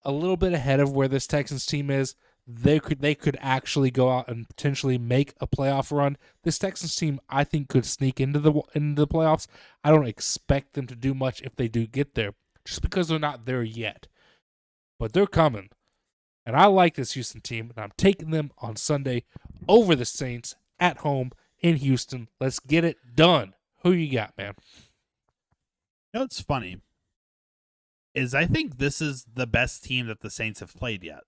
a little bit ahead of where this Texans team is. They could actually go out and potentially make a playoff run. This Texans team, I think, could sneak into the playoffs. I don't expect them to do much if they do get there, just because they're not there yet. But they're coming. And I like this Houston team, and I'm taking them on Sunday over the Saints at home in Houston. Let's get it done. Who you got, man? You know what's funny is I think this is the best team that the Saints have played yet.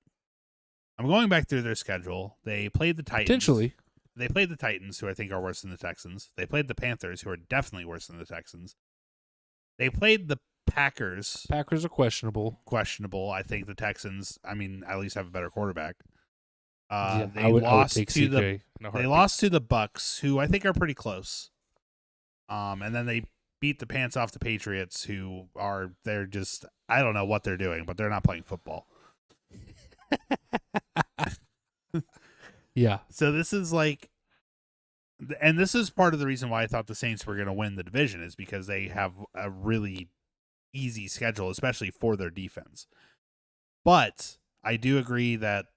I'm going back through their schedule. They played the Titans. Potentially. They played the Titans, who I think are worse than the Texans. They played the Panthers, who are definitely worse than the Texans. They played the Packers. Packers are questionable. I think the Texans, at least have a better quarterback. They lost to the Bucks, who I think are pretty close. And then they beat the pants off the Patriots, who they're just, I don't know what they're doing, but they're not playing football. Yeah. So this is like, and this is part of the reason why I thought the Saints were going to win the division, is because they have a really easy schedule, especially for their defense. But I do agree that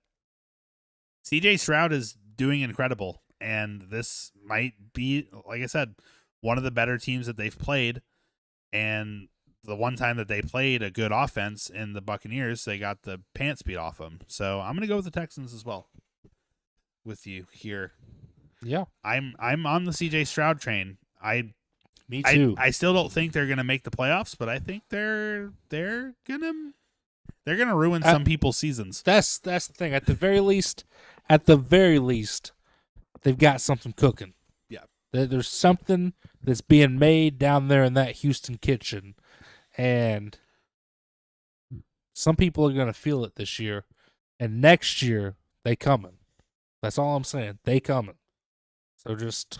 CJ Stroud is doing incredible, and this might be, like I said, one of the better teams that they've played. And the one time that they played a good offense in the Buccaneers, they got the pants beat off them. So I'm going to go with the Texans as well with you here. Yeah. I'm on the CJ Stroud train. Me too. I still don't think they're going to make the playoffs, but I think they're going to ruin some people's seasons. That's the thing. At the very least, they've got something cooking. Yeah. There's something that's being made down there in that Houston kitchen. And some people are going to feel it this year. And next year, they coming. That's all I'm saying. They coming. So just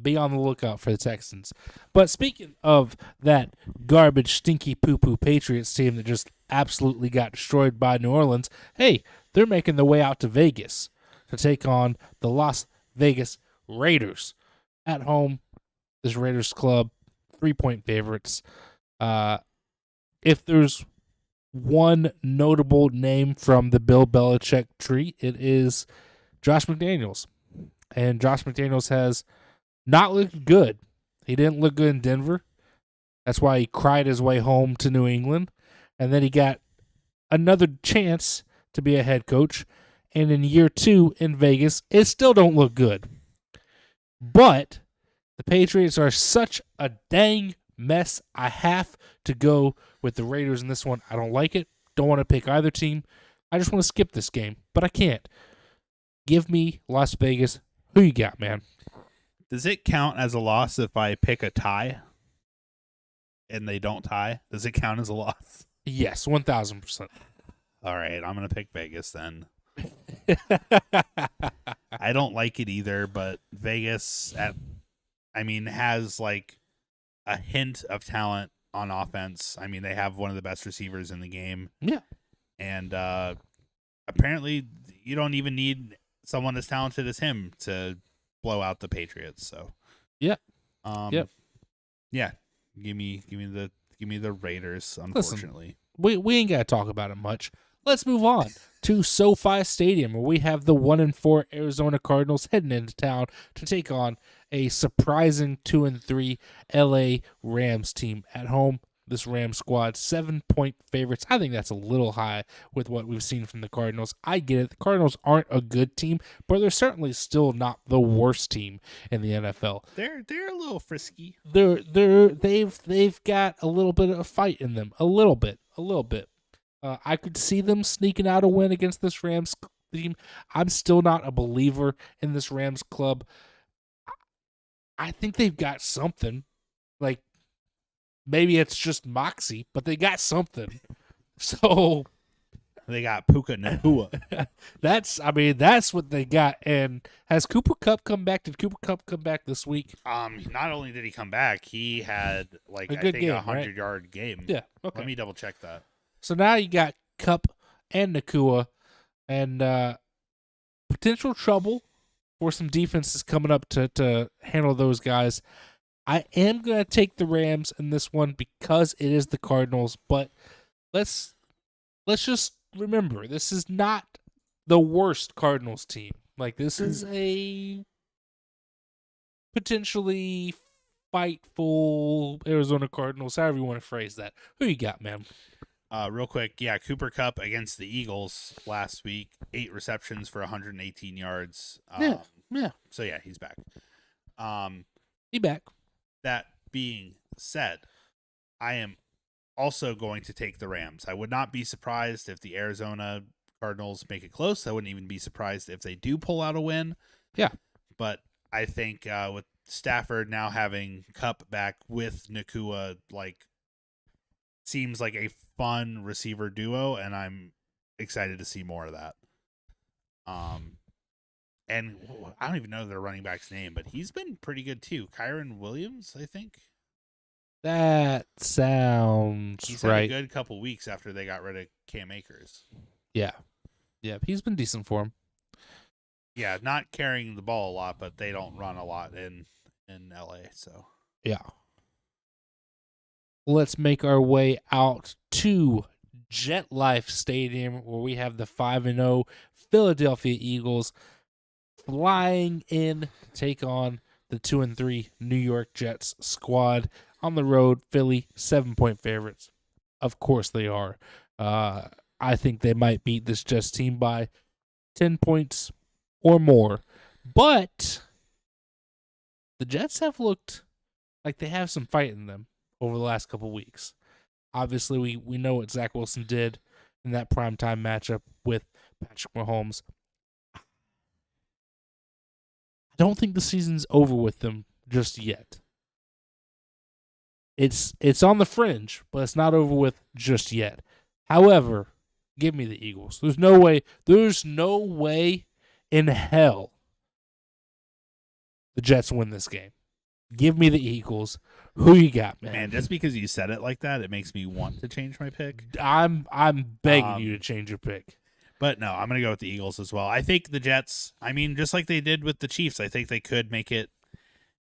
be on the lookout for the Texans. But speaking of that garbage, stinky, poo-poo Patriots team that just absolutely got destroyed by New Orleans, hey, they're making their way out to Vegas to take on the Las Vegas Raiders. At home, this Raiders club, 3-point favorites. If there's one notable name from the Bill Belichick tree, it is Josh McDaniels. And Josh McDaniels has not looked good. He didn't look good in Denver. That's why he cried his way home to New England. And then he got another chance to be a head coach. And in year 2 in Vegas, it still don't look good. But the Patriots are such a dang mess. I have to go with the Raiders in this one. I don't like it. Don't want to pick either team. I just want to skip this game, but I can't. Give me Las Vegas. Who you got, man? Does it count as a loss if I pick a tie and they don't tie? Does it count as a loss? Yes, 1,000%. All right, I'm going to pick Vegas then. I don't like it either, but Vegas, has like a hint of talent on offense. I mean, they have one of the best receivers in the game. Yeah. And apparently you don't even need someone as talented as him to blow out the Patriots. So, yeah. Yeah. Give me the Raiders, unfortunately. Listen, we ain't got to talk about it much. Let's move on to SoFi Stadium, where we have the 1-4 Arizona Cardinals heading into town to take on a surprising 2-3 LA Rams team at home. This Rams squad, 7-point favorites. I think that's a little high with what we've seen from the Cardinals. I get it. The Cardinals aren't a good team, but they're certainly still not the worst team in the NFL. They're a little frisky. They've got a little bit of a fight in them. A little bit. I could see them sneaking out a win against this Rams team. I'm still not a believer in this Rams club. I think they've got something. Like, maybe it's just moxie, but they got something. So they got Puka Nacua. That's what they got. And has Cooper Kupp come back? Did Cooper Kupp come back this week? Not only did he come back, he had a 100-yard game. Yeah. Okay. Let me double check that. So now you got Kupp and Nacua, and potential trouble for some defenses coming up to handle those guys. I am going to take the Rams in this one because it is the Cardinals, but let's just remember, this is not the worst Cardinals team. Like, this is a potentially fightful Arizona Cardinals, however you want to phrase that. Who you got, man? Real quick, Cooper Kupp against the Eagles last week, 8 receptions for 118 yards. Yeah. So, he's back. He's back. That being said, I am also going to take the Rams. I would not be surprised if the Arizona Cardinals make it close. I wouldn't even be surprised if they do pull out a win. Yeah. But I think with Stafford now having Kupp back with Nacua, seems like a fun receiver duo, and I'm excited to see more of that. And I don't even know their running back's name, but he's been pretty good too. Kyron Williams, I think. That sounds he's right. Had a good couple weeks after they got rid of Cam Akers. Yeah, he's been decent for him. Yeah, not carrying the ball a lot, but they don't run a lot in LA. So yeah. Let's make our way out to JetLife Stadium, where we have the 5-0 Philadelphia Eagles flying in to take on the 2-3 New York Jets squad. On the road, Philly, 7-point favorites. Of course they are. I think they might beat this Jets team by 10 points or more. But the Jets have looked like they have some fight in them over the last couple weeks. Obviously, we know what Zach Wilson did in that primetime matchup with Patrick Mahomes. I don't think the season's over with them just yet. It's on the fringe, but it's not over with just yet. However, give me the Eagles. There's no way in hell the Jets win this game. Give me the Eagles. Who you got, man? Man, just because you said it like that, it makes me want to change my pick. I'm begging you to change your pick. But no, I'm going to go with the Eagles as well. I think the Jets, just like they did with the Chiefs, I think they could make it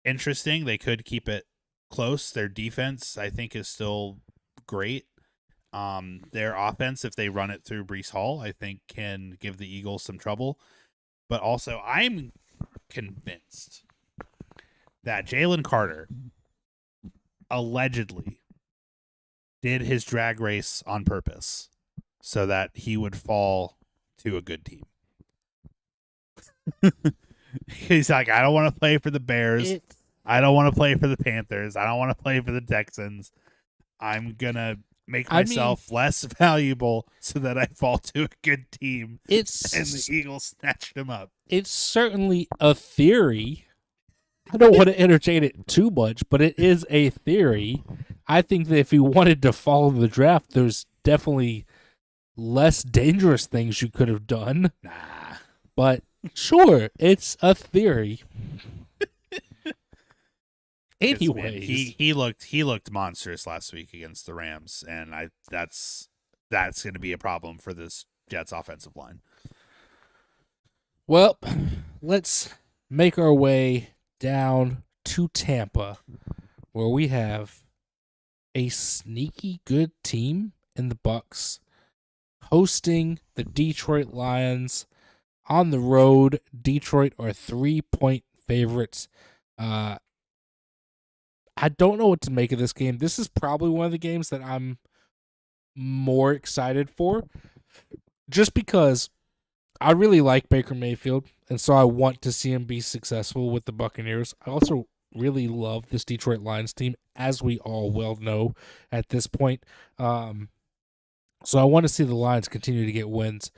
interesting. They could keep it close. Their defense, I think, is still great. Their offense, if they run it through Breece Hall, I think can give the Eagles some trouble. But also, I'm convinced that Jalen Carter allegedly did his drag race on purpose so that he would fall to a good team. He's like, I don't want to play for the Bears. I don't want to play for the Panthers. I don't want to play for the Texans. I'm going to make myself less valuable so that I fall to a good team. And the Eagles snatched him up. It's certainly a theory. I don't want to entertain it too much, but it is a theory. I think that if you wanted to follow the draft, there's definitely less dangerous things you could have done. Nah. But sure, it's a theory. Anyways, he looked monstrous last week against the Rams, and that's going to be a problem for this Jets offensive line. Well, let's make our way down to Tampa, where we have a sneaky good team in the Bucs hosting the Detroit Lions on the road. Detroit are 3-point favorites. I don't know what to make of this game. This is probably one of the games that I'm more excited for, just because I really like Baker Mayfield, and so I want to see him be successful with the Buccaneers. I also really love this Detroit Lions team, as we all well know at this point. So I want to see the Lions continue to get wins.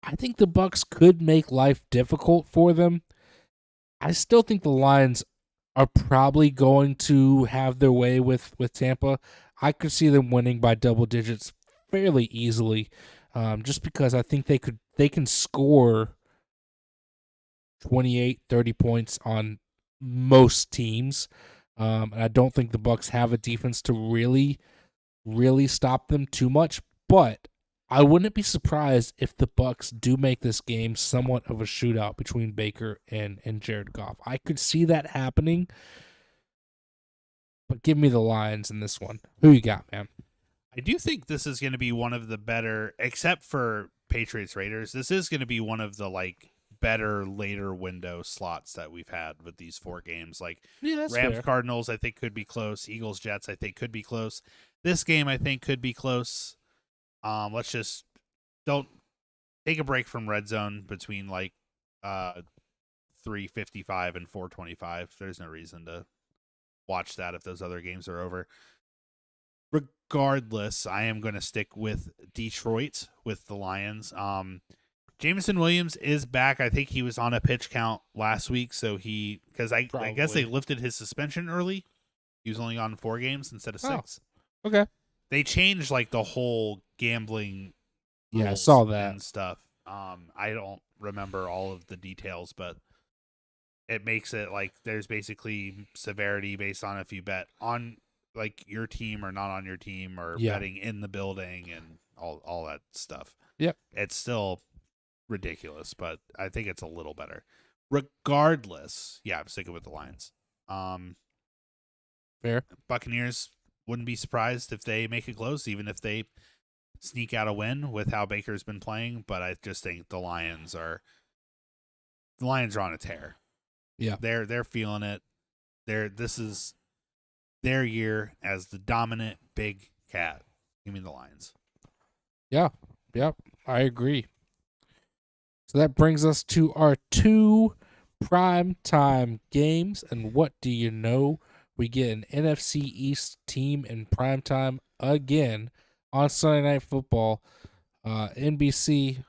I think the Bucs could make life difficult for them. I still think the Lions are probably going to have their way with Tampa. I could see them winning by double digits fairly easily, just because I think they can score 28, 30 points on most teams. And I don't think the Bucs have a defense to really, really stop them too much. But I wouldn't be surprised if the Bucs do make this game somewhat of a shootout between Baker and Jared Goff. I could see that happening, but give me the Lions in this one. Who you got, man? I do think this is going to be one of the better, except for Patriots Raiders, this is going to be one of the better later window slots that we've had with these 4 games. Rams fair. Cardinals, I think could be close. Eagles Jets, I think could be close. This game, I think could be close. Let's just don't take a break from red zone between 3:55 and 4:25. There's no reason to watch that if those other games are over. Regardless, I am going to stick with Detroit with the Lions. Jameson Williams is back. I think he was on a pitch count last week, so because I guess they lifted his suspension early. He was only on 4 games instead of 6. Okay. They changed the whole gambling rules I saw that and stuff. I don't remember all of the details, but it makes it there's basically severity based on if you bet on your team or not on your team, or betting in the building and all that stuff. Yep. It's still ridiculous, but I think it's a little better. Regardless, I'm sticking with the Lions. Fair. Buccaneers, wouldn't be surprised if they make it close, even if they sneak out a win with how Baker's been playing. But I just think the Lions are on a tear. Yeah, they're feeling it. This is their year as the dominant big cat. Give me the Lions. Yeah, I agree. So that brings us to our 2 primetime games, and what do you know? We get an NFC East team in primetime again on Sunday Night Football. NBC,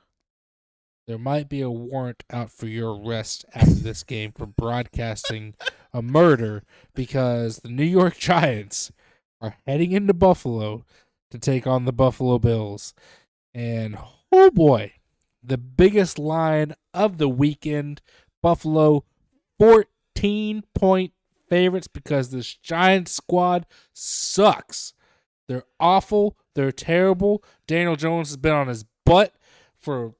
there might be a warrant out for your arrest after this game for broadcasting a murder, because the New York Giants are heading into Buffalo to take on the Buffalo Bills. And, oh boy, the biggest line of the weekend, Buffalo 14-point favorites, because this Giants squad sucks. They're awful. They're terrible. Daniel Jones has been on his butt for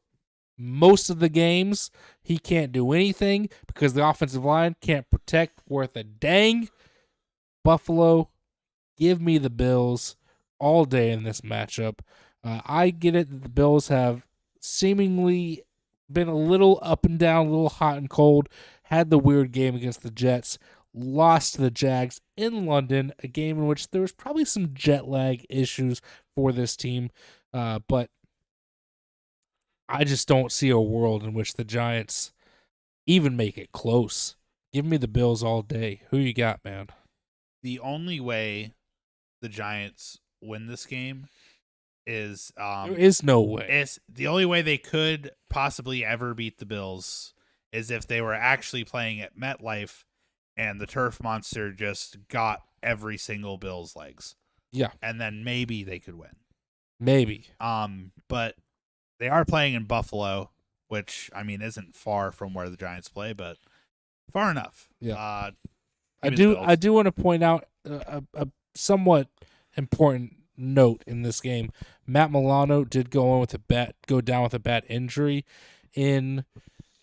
most of the games. He can't do anything because the offensive line can't protect worth a dang. Buffalo, give me the Bills all day in this matchup. I get it that the Bills have seemingly been a little up and down, a little hot and cold, had the weird game against the Jets, lost to the Jags in London, a game in which there was probably some jet lag issues for this team, but I just don't see a world in which the Giants even make it close. Give me the Bills all day. Who you got, man? The only way the Giants win this game is there is no way. It's the only way they could possibly ever beat the Bills is if they were actually playing at MetLife and the turf monster just got every single Bills legs. Yeah. And then maybe they could win. Maybe. But they are playing in Buffalo, which I mean isn't far from where the Giants play, but far enough. Yeah. I do want to point out a somewhat important note in this game. Matt Milano did go down with a bad injury in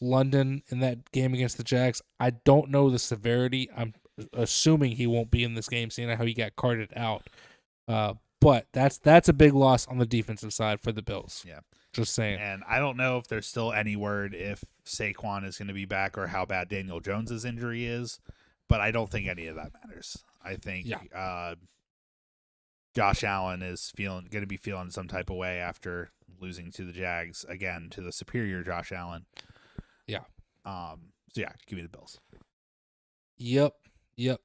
London in that game against the Jags. I don't know the severity. I'm assuming he won't be in this game, seeing how he got carted out. But that's a big loss on the defensive side for the Bills. Yeah. Just saying. And I don't know if there's still any word if Saquon is going to be back or how bad Daniel Jones's injury is, but I don't think any of that matters. I think Josh Allen is going to be feeling some type of way after losing to the Jags again, to the superior Josh Allen. Yeah. So yeah, give me the Bills. Yep.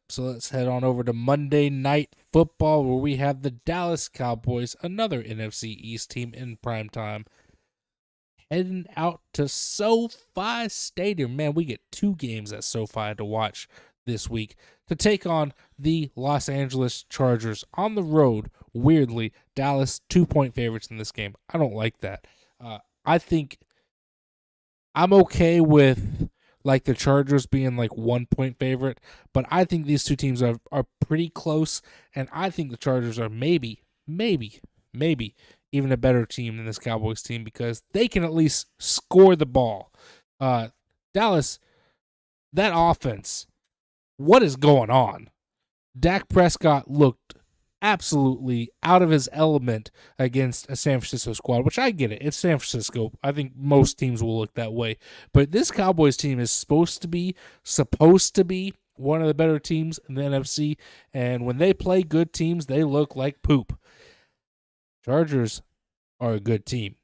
So let's head on over to Monday Night Football, where we have the Dallas Cowboys, another NFC East team in primetime, heading out to SoFi Stadium. Man, we get 2 games at SoFi to watch this week to take on the Los Angeles Chargers on the road. Weirdly, Dallas 2-point favorites in this game. I don't like that. I think I'm okay with like the Chargers being like 1-point favorite, but I think these two teams are pretty close, and I think the Chargers are maybe even a better team than this Cowboys team because they can at least score the ball. Dallas, that offense, what is going on? Dak Prescott looked absolutely out of his element against a San Francisco squad, which I get it. It's San Francisco. I think most teams will look that way. But this Cowboys team is supposed to be one of the better teams in the NFC, and when they play good teams, they look like poop. Chargers are a good team.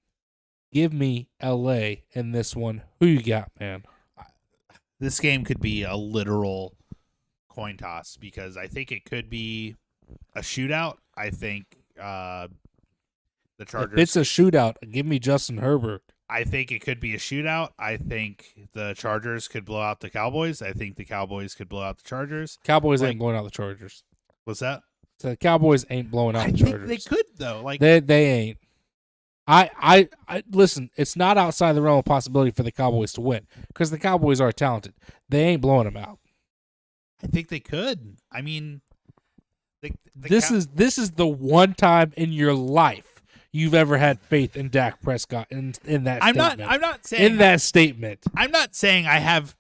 Give me LA in this one. Who you got, man? This game could be a literal coin toss because I think it could be a shootout. I think the Chargers. If it's a shootout, give me Justin Herbert. I think it could be a shootout. I think the Chargers could blow out the Cowboys. I think the Cowboys could blow out the Chargers. Cowboys ain't blowing out the Chargers. What's that? So the Cowboys ain't blowing out the Chargers. They could though. Like they ain't. I listen. It's not outside the realm of possibility for the Cowboys to win because the Cowboys are talented. They ain't blowing them out. I think they could. I mean, this is the one time in your life you've ever had faith in Dak Prescott in that statement. I'm not saying that statement. I'm not saying I have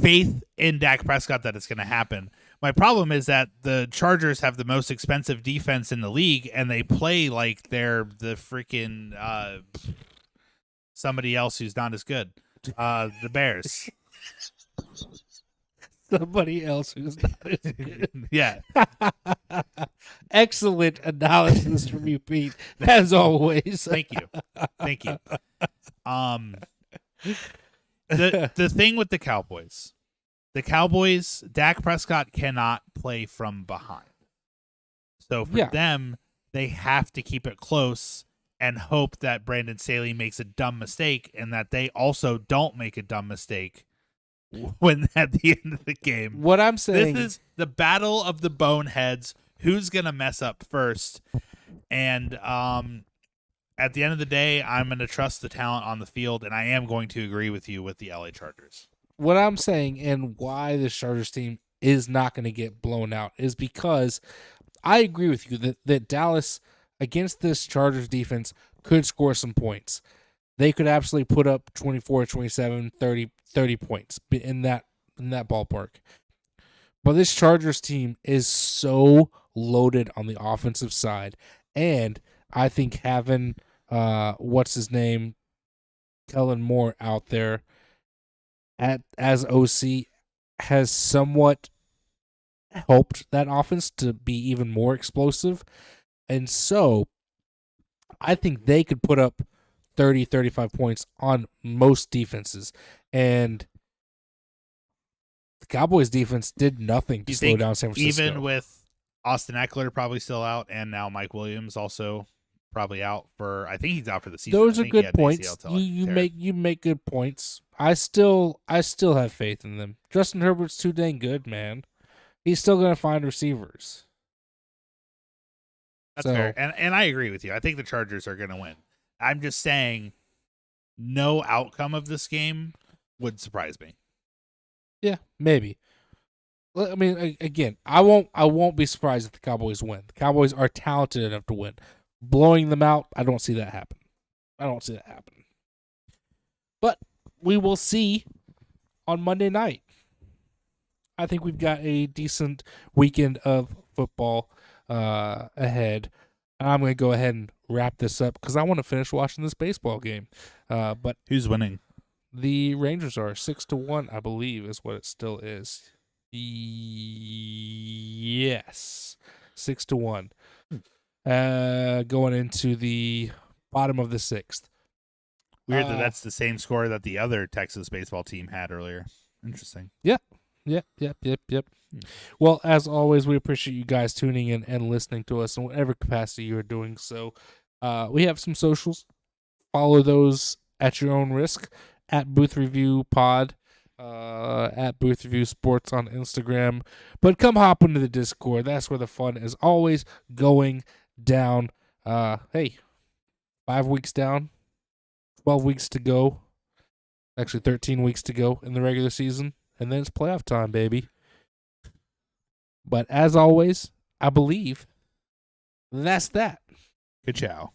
faith in Dak Prescott that it's going to happen. My problem is that the Chargers have the most expensive defense in the league, and they play like they're the freaking somebody else who's not as good. The Bears. Somebody else who's not as good. Yeah. Excellent analysis from you, Pete, as always. Thank you. The thing with the Cowboys, Dak Prescott cannot play from behind. So for them, they have to keep it close and hope that Brandon Staley makes a dumb mistake and that they also don't make a dumb mistake when at the end of the game. What I'm saying, this is the battle of the boneheads. Who's gonna mess up first? And at the end of the day, I'm gonna trust the talent on the field, and I am going to agree with you with the LA Chargers. What I'm saying and why this Chargers team is not going to get blown out is because I agree with you that Dallas against this Chargers defense could score some points. They could absolutely put up 24, 27, 30 points in that ballpark. But this Chargers team is so loaded on the offensive side, and I think having Kellen Moore out there as OC has somewhat helped that offense to be even more explosive. And so I think they could put up 30, 35 points on most defenses. And the Cowboys defense did nothing to slow down San Francisco. Even with Austin Eckler probably still out, and now Mike Williams also probably out for. I think he's out for the season. Those are good points. You make good points. I still have faith in them. Justin Herbert's too dang good, man. He's still gonna find receivers. That's fair, and I agree with you. I think the Chargers are gonna win. I'm just saying, no outcome of this game would surprise me. Yeah, maybe. I mean, again, I won't be surprised if the Cowboys win. The Cowboys are talented enough to win. Blowing them out, I don't see that happen. But we will see on Monday night. I think we've got a decent weekend of football ahead. I'm going to go ahead and wrap this up because I want to finish watching this baseball game. But who's winning? The Rangers are 6-1, I believe, is what it still is. Yes, 6-1. Going into the bottom of the 6th. Weird that that's the same score that the other Texas baseball team had earlier. Interesting. Yep. Well, as always, we appreciate you guys tuning in and listening to us in whatever capacity you are doing so. We have some socials. Follow those at your own risk. At Booth Review Pod. At Booth Review Sports on Instagram. But come hop into the Discord. That's where the fun is always going down. Hey, 5 weeks down. 12 weeks to go. Actually, 13 weeks to go in the regular season. And then it's playoff time, baby. But as always, I believe that's that. Good chow.